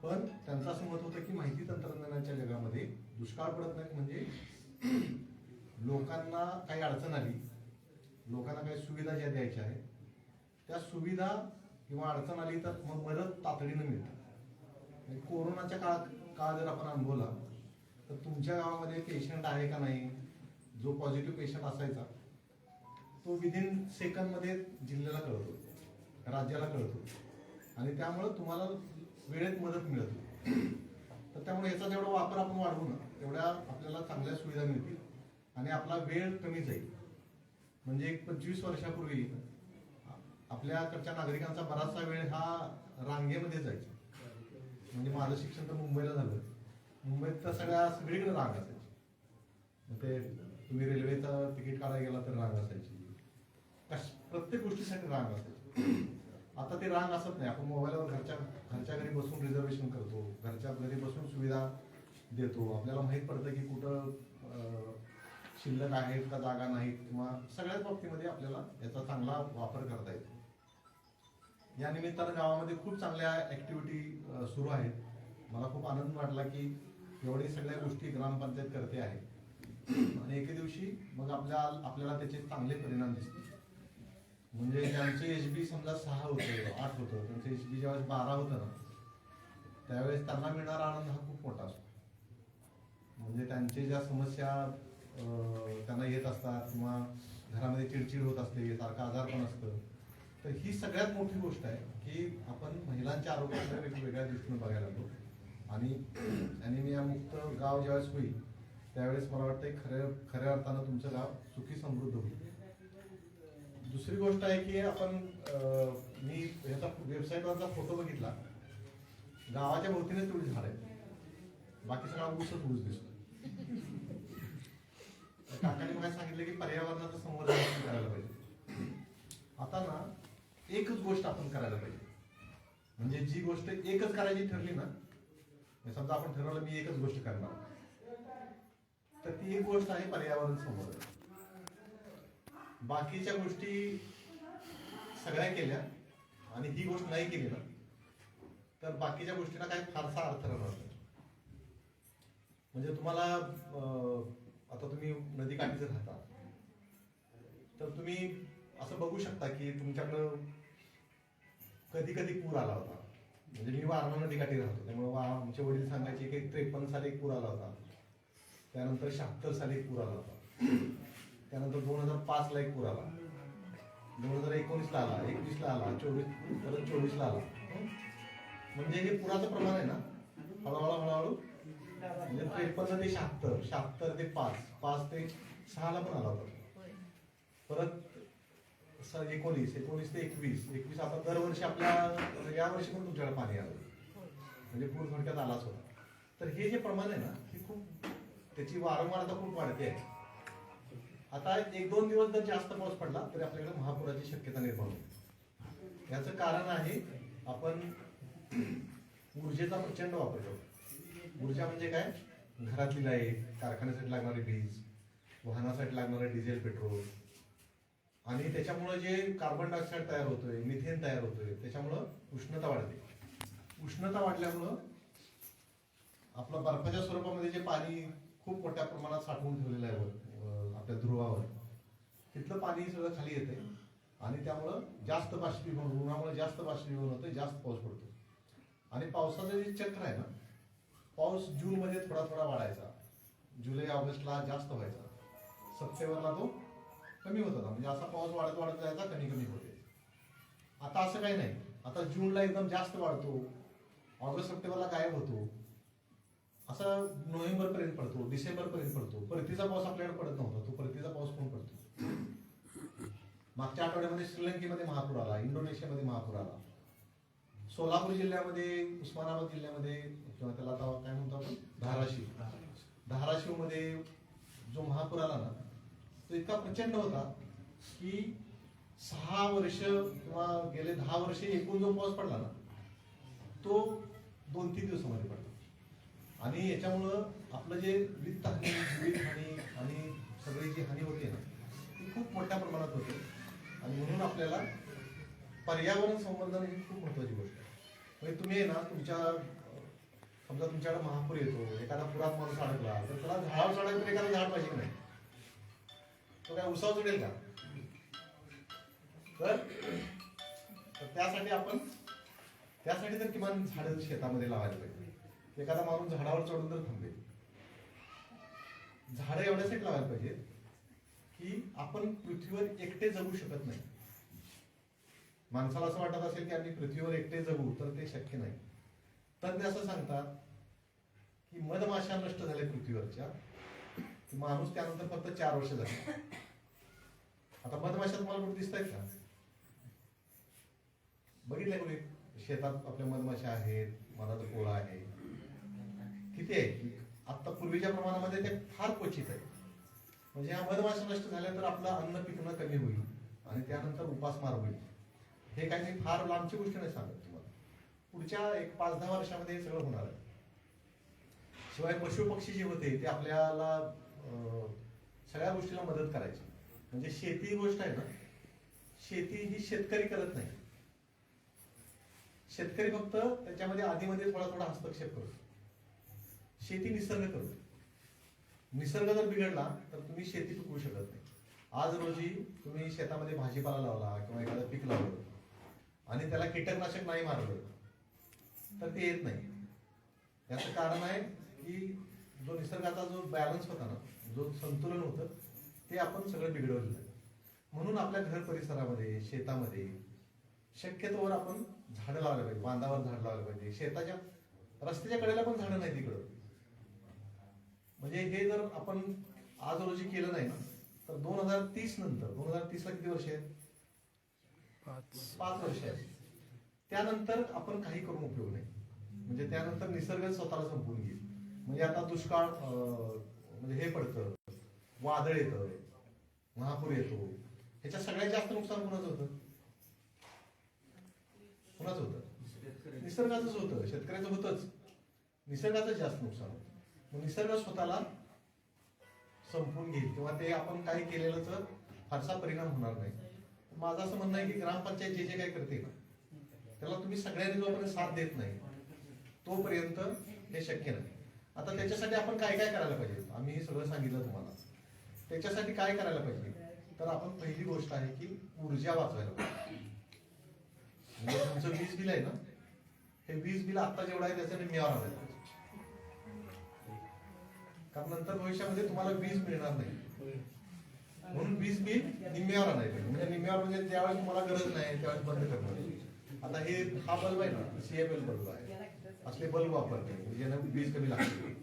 पण त्यांचं असं मत होतं की माहिती तंत्रज्ञानाच्या जगामध्ये दुष्काळ पडत नाही. म्हणजे लोकांना काही अडचण आली, लोकांना काही सुविधा ज्या द्यायच्या आहेत त्या सुविधा किंवा अडचण आली तर मग मदत तातडीनं मिळते. कोरोनाच्या काळ जर आपण अनुभवला तर तुमच्या गावामध्ये पेशंट आहे का नाही, जो पॉझिटिव्ह पेशंट असायचा तो विदिन सेकंदमध्ये जिल्ह्याला कळतो, राज्याला कळतो आणि त्यामुळं तुम्हाला वेळेत मदत मिळत होती. तर त्यामुळे याचा जेवढा वापर आपण वाढवू ना तेवढ्या आपल्याला चांगल्या सुविधा मिळतील आणि आपला वेळ कमी जाईल. म्हणजे 25 वर्षापूर्वी आपल्याकडच्या नागरिकांचा बराचसा वेळ हा रांगेमध्ये जायचा. म्हणजे माझं शिक्षण तर मुंबईला झालं. मुंबईत तर सगळीकडे रांग असायची. मग ते तुम्ही रेल्वेचं तिकीट काढायला गेला तर रांग असायची, प्रत्येक गोष्टीसाठी रांग असायची. आता ते रांग असत नाही. आपण मोबाईलवर घरच्या घरी बसून रिझर्वेशन करतो, घरच्या घरी बसून सुविधा देतो. आपल्याला माहीत पडतं की कुठं शिल्लक आहेत का जागा नाहीत किंवा सगळ्याच बाबतीमध्ये आपल्याला याचा चांगला वापर करता येतो. या निमित्तानं गावामध्ये खूप चांगल्या ऍक्टिव्हिटी सुरू आहेत. मला खूप आनंद वाटला की एवढी सगळ्या गोष्टी ग्रामपंचायत करते आहे आणि एके दिवशी मग आपल्याला त्याचे चांगले परिणाम दिसतील. म्हणजे ज्यांचे HB समजा 6 होतं 8 होतं, त्यांचं HB ज्यावेळेस 12 होतं ना त्यावेळेस त्यांना मिळणारा आनंद हा खूप मोठा असतो. म्हणजे त्यांचे ज्या समस्या त्यांना येत असतात किंवा घरामध्ये चिडचिड होत असते, सारखं आजारपण असतं, तर ही सगळ्यात मोठी गोष्ट आहे की आपण महिलांच्या आरोग्याकडे वेगवेगळ्या दृष्टीने बघायला लागलो. आणि ॲनिमिया मुक्त गाव ज्यावेळेस होईल त्यावेळेस मला वाटतं खऱ्या अर्थानं तुमचं गाव सुखी समृद्ध होईल. दुसरी गोष्ट आहे की आपण मी ह्याचा वेबसाईटवरचा फोटो बघितला, गावाच्या भोवतीनेच तेवढी झाड आहेत, बाकी सगळा ऊसच ऊस दिसतो. काकांनी मला सांगितलं की पर्यावरणाचं संवर्धन आपण करायला पाहिजे. आता ना एकच गोष्ट आपण करायला पाहिजे. म्हणजे जी गोष्ट एकच करायची ठरली ना, समजा आपण ठरवलं मी एकच गोष्ट करणार, तर ती एक गोष्ट आहे पर्यावरण संवर्धन. बाकीच्या गोष्टी सगळ्या केल्या आणि ही गोष्ट नाही केली ना तर बाकीच्या गोष्टींना काही फारसा अर्थ राहणार नाही. म्हणजे तुम्हाला आता तुम्ही नदीकाठी जर राहता तर तुम्ही असं बघू शकता की तुमच्याकडं कधी कधी पूर आला होता. म्हणजे मी वारणा नदीकाठी राहतो त्यामुळे आमचे वडील सांगायचे की 53 साली एक पूर आला होता, त्यानंतर 76 साली एक पूर आला होता, त्यानंतर 2005 ला एक पूर आला, 2019 ला आला, 21 ला आला, 24 ला आला. म्हणजे हे पुराचं प्रमाण आहे ना हळूहळू म्हणजे 53 ते 76 ते 5 ते 6 ला पण आला होता. परत 19 ते 21 आता दरवर्षी आपल्या यावर्षी पण तुमच्याकडे पाणी आलं, म्हणजे पूर थोडक्यात आलाच होता. तर हे जे प्रमाण आहे ना हे खूप त्याची वारंवारता खूप वाढते आहे. आता 1-2 दिवस जर जास्त पाऊस पडला तरी आपल्याकडे महापुराची शक्यता निर्माण होते. याचं कारण आहे आपण ऊर्जेचा प्रचंड वापर करतो. ऊर्जा म्हणजे काय, घरातली लाईट, कारखान्यासाठी लागणारी वीज, वाहनासाठी लागणारं डिझेल पेट्रोल, आणि त्याच्यामुळे जे कार्बन डायऑक्साईड तयार होतोय, मिथेन तयार होतोय, त्याच्यामुळं उष्णता वाढते. उष्णता वाढल्यामुळं आपलं बर्फाच्या स्वरूपामध्ये जे पाणी खूप मोठ्या प्रमाणात साठवून ठेवलेलं आहे आपल्या ध्रुवावर, तिथलं पाणी सगळं खाली येते आणि त्यामुळं जास्त बाष्पीभवन, उन्हामुळे जास्त बाष्पीभवन होतं, जास्त पाऊस पडतो. आणि पावसाचं जे चक्र आहे ना, पाऊस जूनमध्ये थोडा थोडा वाढायचा, जुलै ऑगस्टला जास्त व्हायचा, सप्टेंबरला तो कमी होत होता. म्हणजे असा पाऊस वाढत वाढत जायचा, कमी कमी होते. आता असं काही नाही. आता जूनला एकदम जास्त वाढतो, ऑगस्ट सप्टेंबरला गायब होतो, असं नोव्हेंबर पर्यंत पडतो, डिसेंबर पर्यंत पडतो. परतीचा पाऊस आपल्याकडे पडत नव्हता, तो परतीचा पाऊस पण पडतो. मागच्या आठवड्यामध्ये श्रीलंकेमध्ये महापूर आला, इंडोनेशियामध्ये महापूर आला, सोलापूर जिल्ह्यामध्ये, उस्मानाबाद जिल्ह्यामध्ये, किंवा त्याला आता काय म्हणतो आपण, धाराशिवमध्ये जो महापूर आला ना, तो इतका प्रचंड होता की 6 वर्ष किंवा गेले 10 वर्षे एकूण जो पाऊस पडला ना, तो 2-3 दिवसामध्ये पडला. आणि याच्यामुळं आपलं जे वित्तहानी, जीवितहानी आणि सगळी जी हानी होते ना, ती खूप मोठ्या प्रमाणात होते. आणि म्हणून आपल्याला पर्यावरण संवर्धन ही खूप महत्वाची गोष्ट आहे. म्हणजे तुम्ही ना, समजा तुमच्याकडे महापूर येतो, एखादा पुरात माणूस अडकला, तर त्याला झाडावर चढायचं एखादं झाड पाहिजे की नाही? तो काय उसावर चढेल का? तर त्यासाठी तर किमान झाडं शेतामध्ये लावायला पाहिजे. एखादा माणूस झाडावर चढून तर थांबेल. झाडं एवढ्यासाठी लावायला पाहिजे की आपण पृथ्वीवर एकटे जगू शकत नाही. माणसाला असं वाटत असेल की आम्ही पृथ्वीवर एकटे जगू, तर ते शक्य नाही. तज्ञ असं सांगतात की मधमाशा नष्ट झाल्या पृथ्वीवरच्या, माणूस त्यानंतर फक्त 4 वर्ष झाले. आता मधमाशा तुम्हाला कुठे दिसत आहेत का? बघितलंय कुठे? शेतात आपल्या मधमाशा आहेत, मधाचा पोळा आहे, किती आहे? आता पूर्वीच्या प्रमाणामध्ये ते फार क्वचित आहे. म्हणजे ह्या मधमाशा नष्ट झाल्या तर आपलं अन्न पिकणं कमी होईल आणि त्यानंतर उपासमार होईल. हे काही मी फार लांबची गोष्ट नाही सांगत तुम्हाला. पुढच्या 5-10 वर्षामध्ये हे सगळं होणार आहे. शिवाय पशु पक्षी जे होते ते आपल्याला सगळ्या गोष्टीला मदत करायची. म्हणजे शेती ही गोष्ट आहे ना, शेती ही शेतकरी करत नाही. शेतकरी फक्त त्याच्यामध्ये आधीमध्ये थोडा थोडा हस्तक्षेप करतो. शेती निसर्ग करतो. निसर्ग जर बिघडला तर तुम्ही शेती पिकवू शकत नाही. आज रोजी तुम्ही शेतामध्ये भाजीपाला लावला किंवा एखादं पीक लावलं आणि त्याला कीटकनाशक नाही मारलं तर ते येत नाही. याचं कारण आहे की जो निसर्गाचा जो बॅलन्स होता ना, जो संतुलन होतं, ते आपण सगळं बिघडवलेलं आहे. म्हणून आपल्या घर परिसरामध्ये, शेतामध्ये शक्यतोवर आपण झाडं लावलं पाहिजे. बांधावर झाड लावलं पाहिजे. शेताच्या रस्त्याच्या कडेला पण झाडं नाही तिकडं. म्हणजे हे जर आपण आज रोजी केलं नाही ना, तर 2030 नंतर, 2030ला किती वर्ष आहेत? 5 वर्ष आहेत. त्यानंतर आपण काही करून उपयोग नाही. म्हणजे त्यानंतर निसर्ग स्वतःला संपवून घेईल. म्हणजे आता दुष्काळ म्हणजे हे पडतं, वादळ येतं, महापूर येतो, ह्याच्यात सगळ्यात जास्त नुकसान कोणाचं होतं? कोणाचं होतं? निसर्गाचंच होतं. शेतकऱ्याचं होतंच, निसर्गाचंच जास्त नुकसान होतं. मग निसर्ग स्वतःला संपवून घेईल किंवा ते आपण काही केलेलं तर फारसा परिणाम होणार नाही. माझं असं म्हणणं आहे की ग्रामपंचायत जे जे काही करते ना, त्याला तुम्ही सगळ्यांनी जोपर्यंत साथ देत नाही तोपर्यंत हे शक्य नाही. आता त्याच्यासाठी आपण काय काय करायला पाहिजे? आम्ही हे सगळं सांगितलं तुम्हाला. त्याच्यासाठी काय करायला पाहिजे? तर आपण पहिली गोष्ट आहे की ऊर्जा वाचवायला पाहिजे. म्हणजे तुमचं वीज बिल आहे ना, हे वीज बिल आता जेवढं आहे त्याच्या निम्म्यावर आलं पाहिजे. कारण नंतर भविष्यामध्ये तुम्हाला वीज मिळणार नाही. म्हणून वीज बिल निम्म्यावर आणायला पाहिजे. म्हणजे निम्म्यावर म्हणजे ज्यावेळेस तुम्हाला गरज नाही त्यावेळेस बंद करणार. आता हा बल्ब आहे ना, CFL बल्ब आहे, असले बल्ब वापरते ज्यानं वीज कमी लागते.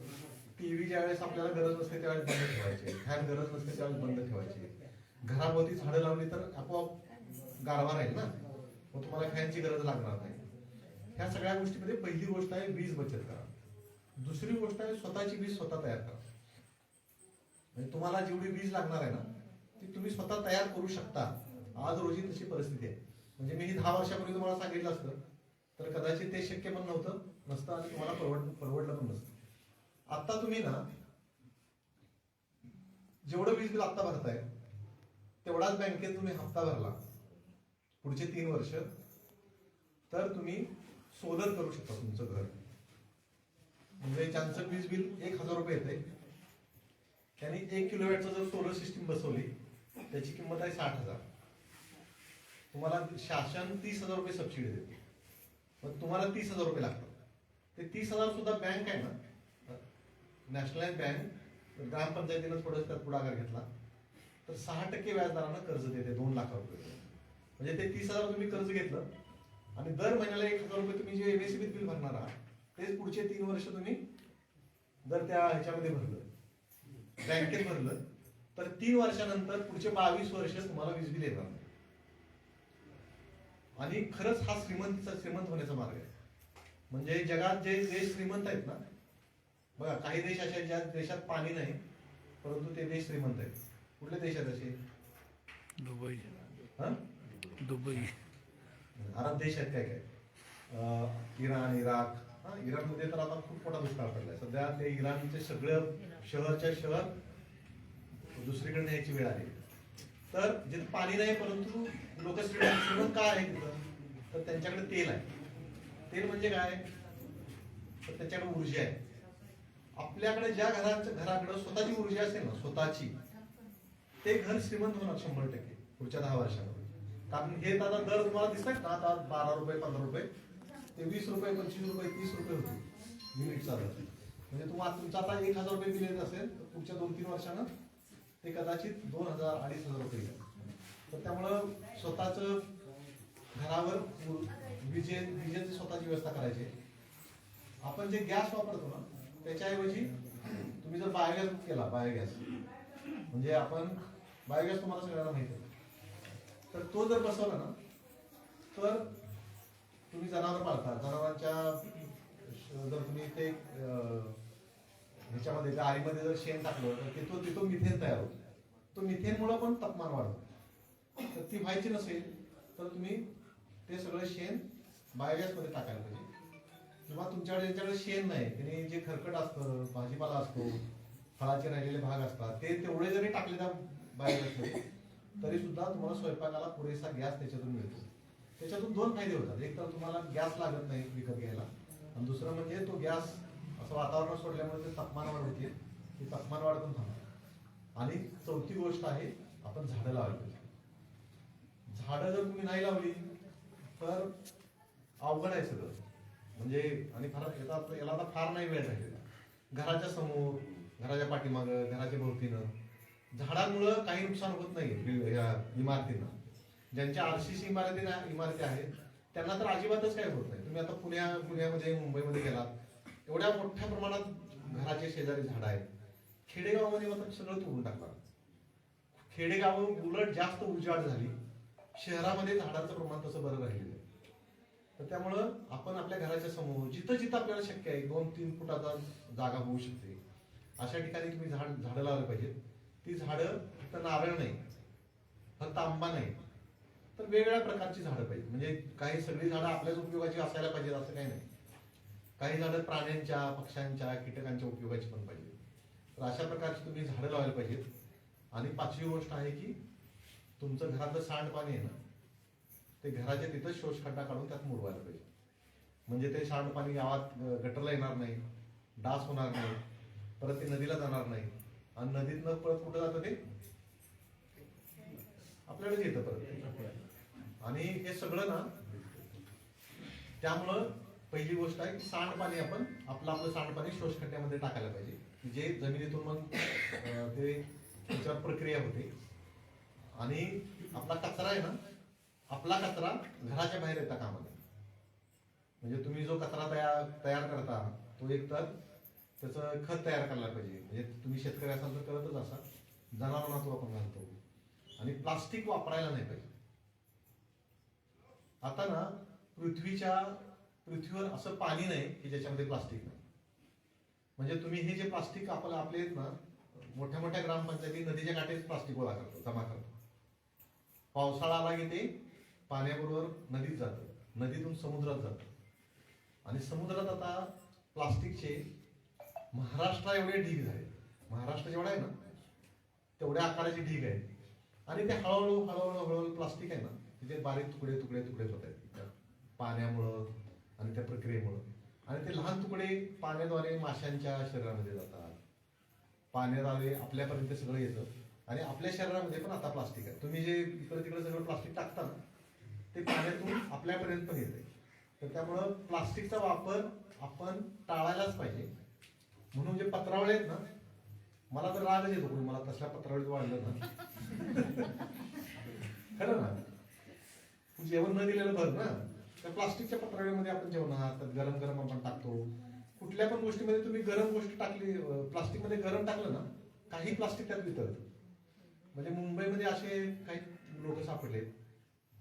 टीव्ही ज्यावेळेस आपल्याला गरज नसते त्यावेळेस बंद ठेवायचे, फॅन गरज नसते त्यावेळेस बंद ठेवायचे. घराभोवती झाडं लावली तर आपोआप गारवा राहील ना, मग तुम्हाला फॅनची गरज लागणार नाही. ह्या सगळ्या गोष्टीमध्ये पहिली गोष्ट आहे वीज बचत करा. दुसरी गोष्ट आहे स्वतःची वीज स्वतः तयार करा. म्हणजे तुम्हाला जेवढी वीज लागणार आहे ना, ती तुम्ही स्वतः तयार करू शकता. आज रोजी तशी परिस्थिती आहे. म्हणजे मी 10 वर्षापूर्वी तुम्हाला सांगितलं असतं तर कदाचित ते शक्य पण नसतं आणि तुम्हाला परवडलं पण नसतं. आता तुम्ही ना जेवढं वीज बिल आता भरताय तेवढाच बँकेत तुम्ही हप्ता भरला पुढचे 3 वर्ष, तर तुम्ही सोलर करू शकता तुमचं घर. म्हणजे ज्यांचं वीज बिल 1000 रुपये येते त्यांनी 1 किलोवॅटचं जर सोलर सिस्टीम बसवली त्याची किंमत आहे 60,000. तुम्हाला शासन 30,000 रुपये सबसिडी देते, पण तुम्हाला 30,000 रुपये लागतात. ते 30,000 सुद्धा बँक आहे ना, नॅशनलाइज बँक, ग्रामपंचायतीनं थोडं त्यात पुढाकार घेतला तर 6% व्याजदरानं कर्ज देते 2 लाख रुपये. म्हणजे ते 30,000 तुम्ही कर्ज घेतलं आणि दर महिन्याला 1,000 रुपये तुम्ही जे MSEBीत बिल भरणार आहात तेच पुढचे 3 वर्ष तुम्ही जर त्या ह्याच्यामध्ये भरलं, बँकेत भरलं, तर 3 वर्षानंतर पुढचे 22 वर्ष तुम्हाला वीज बिल येणार. आणि खरंच हा श्रीमंत होण्याचा मार्ग आहे. म्हणजे जगात जे देश श्रीमंत आहेत ना, बघा काही देश असे आहेत ज्या देशात पाणी नाही परंतु ते देश श्रीमंत आहेत. कुठले देश आहेत असे? दुबई. हा, दुबई. अरब देश आहेत काय काय, इराण, इराक. हा, इराणमध्ये तर आता खूप मोठा दुष्काळ पडलाय सध्या. ते इराणचे सगळं शहरच्या शहर दुसरीकडे न्यायची वेळ आली. तर जिथे पाणी नाही परंतु लोक श्रीमंत काय आहे तिथं, तर त्यांच्याकडे तेल आहे. तेल म्हणजे काय, तर त्यांच्याकडे ऊर्जा आहे. आपल्याकडे ज्या घराकडे स्वतःची ऊर्जा असेल ना, स्वतःची, ते घर श्रीमंत होणार 100% पुढच्या 10 वर्षामध्ये. कारण हे दादा दर तुम्हाला दिसतात ना, आता 12 रुपये 15 रुपये ते 20 रुपये 25 रुपये 30 रुपये होते युनिटचा दर. म्हणजे तुम्हाला तुमचा आता 1000 रुपये बिल येत असेल तर पुढच्या 2-3 वर्षानं ते कदाचित 2000-2500 रुपये येईल. तर त्यामुळं स्वतःच घरावर विजेची स्वतःची व्यवस्था करायची. आपण जे गॅस वापरतो ना त्याच्याऐवजी तुम्ही जर बायोगॅस केला, बायोगॅस म्हणजे आपण बायोगॅस तुम्हाला सगळ्यांना माहिती आहे, तर तो जर बसवला ना तर तुम्ही जनावर पाळता, जनावरांच्या जर तुम्ही ते ह्याच्यामध्ये गाडीमध्ये जर शेण टाकलं तर तिथून मिथेन तयार होतो. तो मिथेनमुळे पण तापमान वाढतं. तर ती व्हायची नसेल तर तुम्ही ते सगळं शेण बायोगॅसमध्ये टाकायला पाहिजे. किंवा तुमच्याकडे ज्यांच्याकडे शेण नाही त्याने जे खरकट असतं, भाजीपाला असतो, फळाचे राहिलेले भाग असतात, ते तेवढे जरी टाकले त्या बायोगॅसमध्ये तरी सुद्धा तुम्हाला स्वयंपाकाला पुरेसा गॅस त्याच्यातून मिळतो. त्याच्यातून 2 फायदे होतात. एक तर तुम्हाला गॅस लागत नाही विकत घ्यायला, आणि दुसरं म्हणजे तो गॅस असं वातावरणात सोडल्यामुळे ते तापमान वाढ होते, ती तापमान वाढ पण थांबते. आणि चौथी गोष्ट आहे, आपण झाडं लावायला पाहिजे. झाडं जर तुम्ही नाही लावली तर अवघड आहे सगळं. म्हणजे आणि याला आता फार नाही वेळ राहिलेला. घराच्या समोर, घराच्या पाठीमागं, घराच्या भोवतीनं झाडांमुळं काही नुकसान होत नाही या इमारतींना. ज्यांच्या RCC इमारती आहेत त्यांना तर अजिबातच काही होत नाही. तुम्ही आता पुण्यामध्ये मुंबईमध्ये गेलात, एवढ्या मोठ्या प्रमाणात घराचे शेजारी झाडं आहेत. खेडेगावामध्ये मात्र सगळं तोडून टाकणार. खेडेगाव उलट जास्त उजाड झाली, शहरामध्ये झाडांचं प्रमाण तसं बरं राहिलेलं आहे. तर त्यामुळं आपण आपल्या घराच्या समोर जिथं जिथं आपल्याला शक्य आहे 2-3 फुटाचा जागा होऊ शकते अशा ठिकाणी तुम्ही झाडं लावली पाहिजेत. ती झाडं फक्त नारळ नाही, फक्त आंबा नाही, तर वेगवेगळ्या प्रकारची झाडं पाहिजे. म्हणजे काही सगळी झाडं आपल्याच उपयोगाची असायला पाहिजेत असं काही नाही. काही झाडं प्राण्यांच्या, पक्ष्यांच्या, कीटकांच्या उपयोगाची पण पाहिजे. तर अशा प्रकारची तुम्ही झाडं लावायला पाहिजेत. आणि 5वी गोष्ट आहे की तुमचं घरातलं सांडपाणी आहे ना, ते घराच्या तिथं शोषखड्डा काढून त्यात मुरवायला पाहिजे. म्हणजे ते सांडपाणी गावात गटरला येणार नाही, डास होणार नाही, परत ते नदीला जाणार नाही, आणि नदीतनं परत कुठं जातं ते आपल्याकडे येतं परत. आणि हे सगळं ना, त्यामुळं पहिली गोष्ट आहे की सांडपाणी आपण आपलं सांडपाणी शोषखड्ड्यामध्ये टाकायला पाहिजे, जे जमिनीतून मग ते त्याच्यावर प्रक्रिया होते. आणि आपला कचरा आहे ना, आपला कचरा घराच्या बाहेर येता कामा नये. म्हणजे तुम्ही जो कचरा तयार करता तो एक तर त्याचं खत तयार करायला पाहिजे. म्हणजे तुम्ही शेतकरी असाल तर करतच असा, जनावरांना तो आपण घालतो. आणि प्लास्टिक वापरायला नाही पाहिजे. आता ना पृथ्वीवर असं पाणी नाही की ज्याच्यामध्ये प्लास्टिक नाही. म्हणजे तुम्ही हे जे प्लास्टिक आपले आहेत ना, मोठ्या मोठ्या ग्रामपंचायती नदीच्या काठेच प्लास्टिक गोळा करतो, जमा करतो. पावसाळा आला की ते पाण्याबरोबर नदीत जातं, नदीतून समुद्रात जातं. आणि समुद्रात आता प्लास्टिकचे महाराष्ट्र एवढे ढीग झाले. महाराष्ट्र जेवढा आहे ना तेवढ्या आकाराचे ढीग आहे. आणि ते हळूहळू प्लास्टिक आहे ना, तिथे बारीक तुकडे होत आहेत पाण्यामुळं आणि त्या प्रक्रियेमुळं. आणि ते लहान तुकडे पाण्याद्वारे माशांच्या शरीरामध्ये जातात, पाण्याद्वारे आपल्यापर्यंत सगळं येतं. आणि आपल्या शरीरामध्ये पण आता प्लास्टिक आहे. तुम्ही जे इकडे तिकडे सगळं प्लास्टिक टाकता ना, ते पाण्यातून आपल्यापर्यंत पण येते. तर त्यामुळं प्लास्टिकचा वापर आपण टाळायलाच पाहिजे. म्हणून जे पत्रावळे आहेत ना, मला तर रागच येतो कोणी मला तसल्या पत्रावळीत वाढलं ना. खरं ना, जेवण न दिलेलं बरं ना. त्या प्लास्टिकच्या पत्रावळीमध्ये आपण जेवणात गरम गरम आपण टाकतो. कुठल्या पण गोष्टीमध्ये तुम्ही गरम गोष्ट टाकली, प्लास्टिकमध्ये गरम टाकलं ना, काही प्लास्टिक त्यात वितळतं. म्हणजे मुंबईमध्ये असे काही लोक सापडले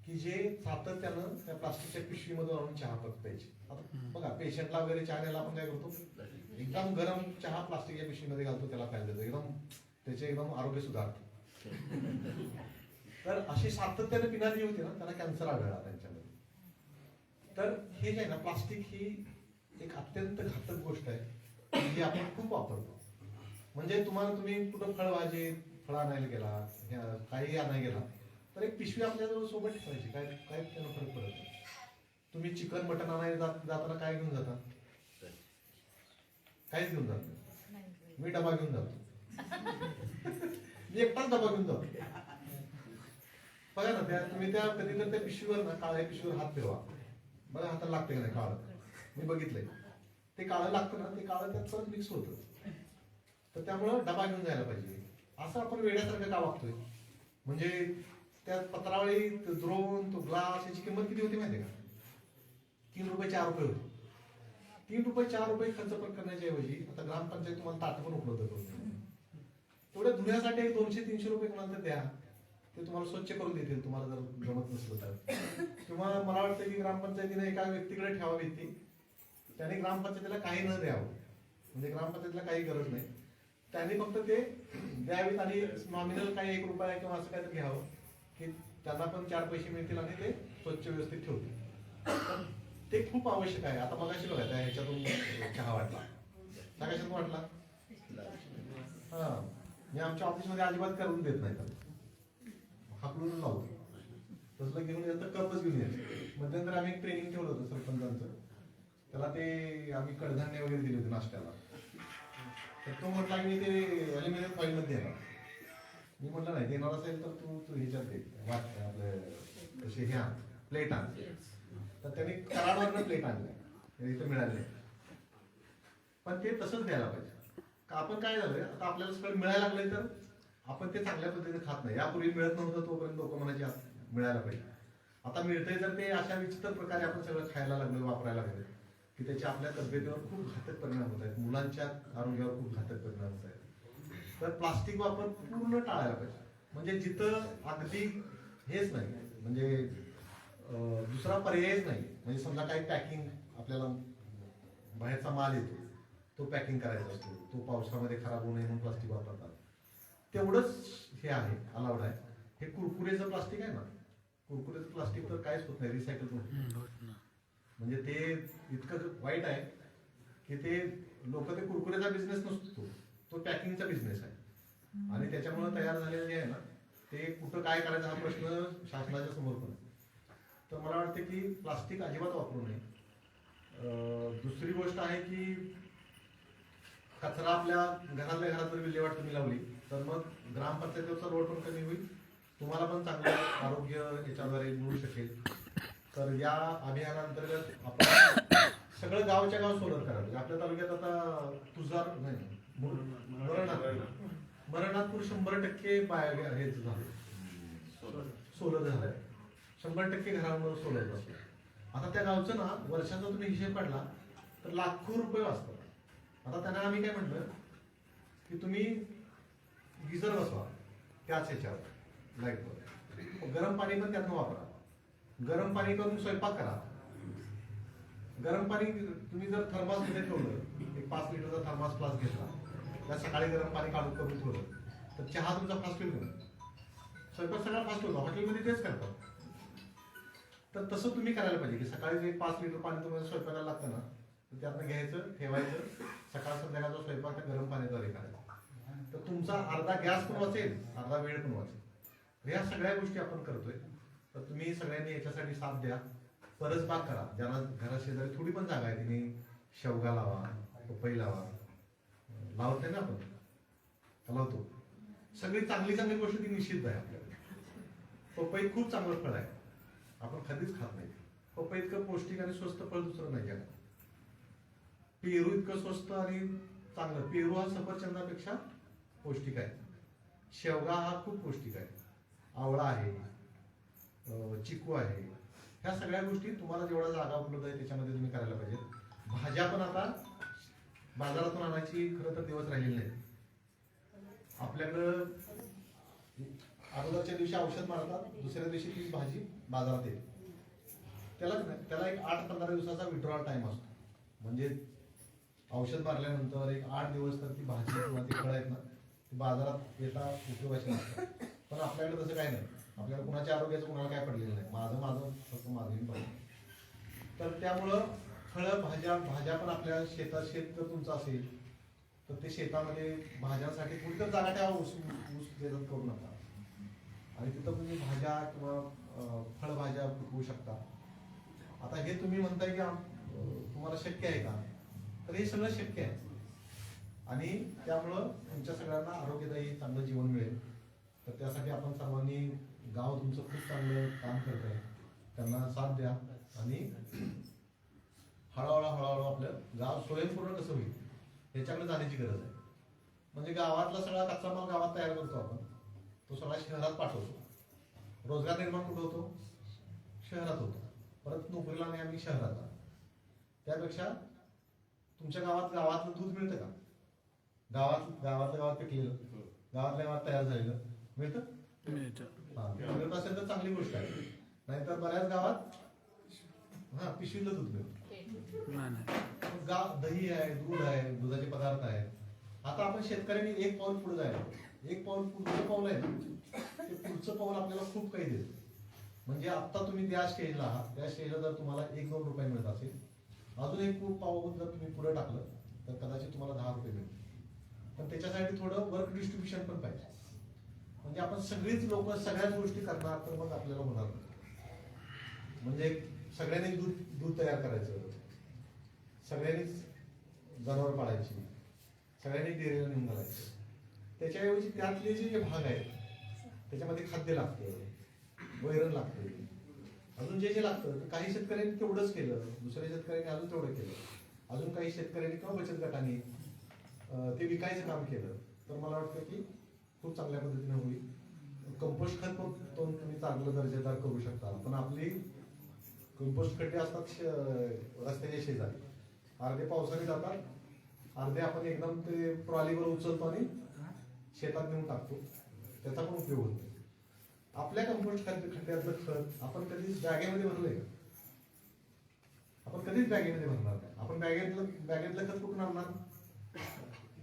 की जे सातत्यानं त्या प्लास्टिकच्या पिशवीमधून आणून चहा प्यायचे. आता बघा पेशंटला वगैरे चहा न्यायला आपण काय करतो, एकदम गरम चहा प्लास्टिकच्या पिशवीमध्ये घालतो, त्याला प्यायला देतो, एकदम त्याचे एकदम आरोग्य सुधारते. तर अशी सातत्याने पिणारी जी होती ना, त्यांना कॅन्सर आढळला त्यांच्यामध्ये. तर हे जे आहे ना, प्लास्टिक ही एक अत्यंत घातक गोष्ट आहे जी आपण खूप वापरतो. म्हणजे तुम्ही कुठं फळ आणायला गेला, काही आणायला गेला तर एक पिशवी आपल्याजवळ सोबत ठेवायची, काय त्यानं फरक पडत नाही. तुम्ही चिकन मटन आणायला जाताना काय घेऊन जाता? काहीच घेऊन जात नाही. मी डबा घेऊन जातो. मी एकटाच डबा घेऊन जातो. बघा ना, तुम्ही कधी तर त्या पिशवीवर ना, काळ्या पिशवीवर हात फिरवा, बघा हाताला लागते का नाही काळं. मी बघितलंय, ते काळं लागतं ना, ते काळं त्यात परत मिक्स होतं. तर त्यामुळं डबा घेऊन जायला पाहिजे. असं आपण वेड्यासारखं का वागतोय? म्हणजे त्या पत्रावळी द्रोण तो ग्लास याची किंमत किती होती माहिती का? 3 रुपये 4 रुपये होती. 3 रुपये 4 रुपये खर्च करण्याच्या ऐवजी आता ग्रामपंचायत तुम्हाला ताट पण उपलब्ध करून देते. तेवढ्या धुण्यासाठी 200-300 रुपये कोणाला तर द्या, ते तुम्हाला स्वच्छ करून देतील, तुम्हाला जर जमत नसलं तर. किंवा मला वाटतं की ग्रामपंचायतीने एका व्यक्तीकडे ठेवावी ती, त्याने ग्रामपंचायतीला काही न द्यावं, म्हणजे ग्रामपंचायतीला काही गरज नाही, त्यांनी फक्त ते द्यावीत आणि नॉमिनल काही 1 रुपया किंवा असं काहीतरी घ्यावं की त्यांना पण 4 पैसे मिळतील आणि ते स्वच्छ व्यवस्थित ठेवतील. ते खूप आवश्यक आहे. आता मगाशी बघा त्या ह्याच्यातून चहा वाटला, कशातून वाटला? हा, मी आमच्या ऑफिसमध्ये अजिबात करून देत नाही, हाकलून लावतो, तसलं घेऊन येतं, कपच घेऊन येतो. मध्यंतर आम्ही एक ट्रेनिंग ठेवलं होतं सरपंचांचं, त्याला ते आम्ही कडधान्य वगैरे दिले होते नाश्त्याला. तर तो म्हटला की मी ते अल्युमिनियम फॉईल मध्ये देणार. मी म्हटलं नाही, देणार असेल तर तू ह्याच्यात दे, आपले कसे ह्या प्लेट आण. तर त्यांनी कराडवरनं प्लेट आणल्या, इथं मिळाले. पण ते तसंच द्यायला पाहिजे. का आपण काय झालंय, आता आपल्याला सगळं मिळायला लागलंय तर आपण ते चांगल्या पद्धतीने खात नाही. यापूर्वी मिळत नव्हतं तोपर्यंत लोक म्हणायचे मिळायला पाहिजे. आता मिळतंय तर ते अशा विचित्र प्रकारे आपण सगळं खायला लागलो, वापरायला लागले की त्याचे आपल्या तब्येतीवर खूप घातक परिणाम होत आहेत, मुलांच्या आरोग्यावर खूप घातक परिणाम होत आहेत. तर प्लास्टिक वापर पूर्ण टाळायला पाहिजे. म्हणजे जिथं अगदी हेच नाही, म्हणजे दुसरा पर्यायच नाही, म्हणजे समजा काही पॅकिंग आपल्याला बाहेरचा माल येतो, तो पॅकिंग करायचा असतो, तो पावसामध्ये खराब होऊ नये म्हणून प्लास्टिक वापरतात, तेवढंच हे आहे, अलाउड आहे. हे कुरकुरेचं प्लास्टिक आहे ना, कुरकुरेचं प्लास्टिक तर काहीच होत नाही, रिसायकल होत नाही. म्हणजे ते इतकं वाईट आहे की ते लोक, ते कुरकुरेचा बिझनेस नसतो, तो पॅकिंगचा बिझनेस आहे. आणि त्याच्यामुळे तयार झालेलं जे आहे ना, ते कुठं काय करायचं हा प्रश्न शासनाच्या समोर पण आहे. तर मला वाटतं की प्लास्टिक अजिबात वापरू नये. दुसरी गोष्ट आहे की कचरा आपल्या घरातल्या घरात जर विल्हेवाट तुम्ही लावली तर मग ग्रामपंचायतीचा लोड पण कमी होईल, तुम्हाला पण चांगलं आरोग्य याच्याद्वारे मिळू शकेल. तर या अभियानांतर्गत आपण सगळं गावच्या गाव सोलर करायचं. आपल्या तालुक्यात आता तुझार नाही, मरणनाथपूर 100% हेच झालं, सोलर झालंय. 100% घरांवर सोलर बसलं. आता त्या गावचं ना वर्षाचा तुम्ही हिशेब काढला तर लाखो रुपये वाचतात. आता त्यांना आम्ही काय म्हटलं की तुम्ही गिझर बसवा त्याच ह्याच्यावर लाईटवर, गरम पाणी पण त्यातनं वापरा, गरम पाणी करून स्वयंपाक करा. गरम पाणी तुम्ही जर थर्मासमध्ये ठेवलं, एक 5 लिटरचा थर्मास फ्लास्क घेतला, त्या सकाळी गरम पाणी काढून करून ठेवलं तर चहा तुमचा फास्ट होईल का? स्वयंपाक सगळा फास्ट होतो. हॉटेलमध्ये तेच करतात. तर तसं तुम्ही करायला पाहिजे की सकाळी जे 5 लिटर पाणी तुम्हाला स्वयंपाकाला लागतं ना, तर त्यातनं घ्यायचं, ठेवायचं, सकाळ संध्याकाळचा स्वयंपाक त्या गरम पाण्याद्वारे करायचा. तर तुमचा अर्धा गॅस पण वाचेल, अर्धा वेळ पण वाचेल. ह्या सगळ्या गोष्टी आपण करतोय. तर तुम्ही सगळ्यांनी याच्यासाठी साथ द्या. परसबाग करा. ज्यांना घराशेजारी थोडी पण जागा आहे तुम्ही शेवगा लावा, पपई लावा. लावत नाही ना आपण, लावतो. सगळी चांगली चांगली गोष्ट ती निश्चित आहे आपल्याला. पपई खूप चांगलं फळ आहे, आपण कधीच खात नाही. पपई इतकं पौष्टिक आणि स्वस्त फळ दुसरं नाही जगात. पेरू इतकं स्वस्त आणि चांगलं. पेरू हा सफरचंदापेक्षा पौष्टिक आहे. शेवगा हा खूप पौष्टिक आहे. आवळा आहे, चिकू आहे. ह्या सगळ्या गोष्टी तुम्हाला जेवढा जागा उपलब्ध आहे त्याच्यामध्ये तुम्ही करायला पाहिजे. भाज्या पण आता बाजारातून आणायची खरं तर दिवस राहिलेले नाहीत. आपल्याकडं अगोदरच्या दिवशी औषध मारतात, दुसऱ्या दिवशी ती भाजी बाजारात येते. त्याला एक 8-15 दिवसाचा विड्रॉल टाइम असतो. म्हणजे औषध मारल्यानंतर एक 8 दिवस तर ती भाजी किंवा ती फळं आहेत ना ती बाजारात येता उपयोगाची नसतात. पण आपल्याकडे तसं काय नाही. आपल्याला कुणाच्या आरोग्याचं कुणाला काय पडलेलं नाही. माझं फक्त माझं पडलं. तर त्यामुळं फळं भाज्या पण आपल्या शेत जर तुमचं असेल तर ते शेतामध्ये भाज्यांसाठी कुठे तर जागा ठेवा. ऊस देतात करू नका. आणि तिथं तुम्ही भाज्या किंवा फळभाज्या पिकवू शकता. आता हे तुम्ही म्हणताय की तुम्हाला शक्य आहे का, तर हे सगळं शक्य आहे. आणि त्यामुळं तुमच्या सगळ्यांना आरोग्यदायी चांगलं जीवन मिळेल. तर त्यासाठी आपण सर्वांनी गाव तुमचं खूप चांगलं काम करत आहे, त्यांना साथ द्या. आणि हळूहळू आपलं गाव स्वयंपूर्ण कसं होईल याच्याकडे जाण्याची गरज आहे. म्हणजे गावातला सगळा कच्चा माल गावात तयार करतो आपण, तो सगळा शहरात पाठवतो. रोजगार निर्माण कुठं होतो? शहरात होतो. परत नोकरीला नाही आम्ही शहरात. त्यापेक्षा तुमच्या गावातलं दूध मिळतं का? गावातल्या गावात पिकलेलं, गावातल्या गावात तयार झालेलं मिळतं? मिळत असेल तर चांगली गोष्ट आहे. नाहीतर बऱ्याच गावात पिशवीतलं दूध मिळतं. दही आहे, दूध आहे, दुधाचे पदार्थ आहेत. आता आपण शेतकऱ्यांनी एक पाऊल पुढे जायला, एक पाऊल पुढचं पाऊल आहे ना, ते पुढचं पाऊल आपल्याला खूप काही देतं. म्हणजे आता तुम्ही त्या स्टेजला आहात, त्या स्टेजला जर तुम्हाला 1-2 रुपये मिळत असेल, अजून एक पाऊल जर तुम्ही पुढे टाकलं तर कदाचित तुम्हाला 10 रुपये मिळतील. पण त्याच्यासाठी थोडं वर्क डिस्ट्रीब्युशन पण पाहिजे. म्हणजे आपण सगळीच लोक सगळ्याच गोष्टी करणार तर मग आपल्याला होणार नाही. म्हणजे सगळ्यांनी दूध तयार करायचं, सगळ्यांनीच जनावर पाळायची, सगळ्यांनी डेअरीला नेऊन घालायचं. त्याच्याऐवजी त्यातले जे भाग आहेत त्याच्यामध्ये खाद्य लागतं, वैरण लागते, अजून जे लागतं. काही शेतकऱ्यांनी तेवढंच केलं, दुसऱ्या शेतकऱ्यांनी अजून तेवढं केलं, अजून काही शेतकऱ्यांनी किंवा बचत गटांनी ते विकायचं काम केलं तर मला वाटतं की खूप चांगल्या पद्धतीने होईल. कंपोस्ट खत पण तुम्ही चांगलं दर्जेदार करू शकता. पण आपली कंपोस्ट खड्डे असतात रस्त्याच्या शेजारी, अर्धे पावसाने जातात, अर्धे आपण एकदम ते ट्रॉलीवर उचलतो आणि शेतात नेऊन टाकतो. त्याचा पण उपयोग होतो. आपल्या कंपोस्ट खड्ड्यातलं खत आपण कधीच बॅगेमध्ये भरलंय का? आपण कधीच बॅगेमध्ये भरणार नाही. आपण बॅगेतलं खत कुठून आणणार?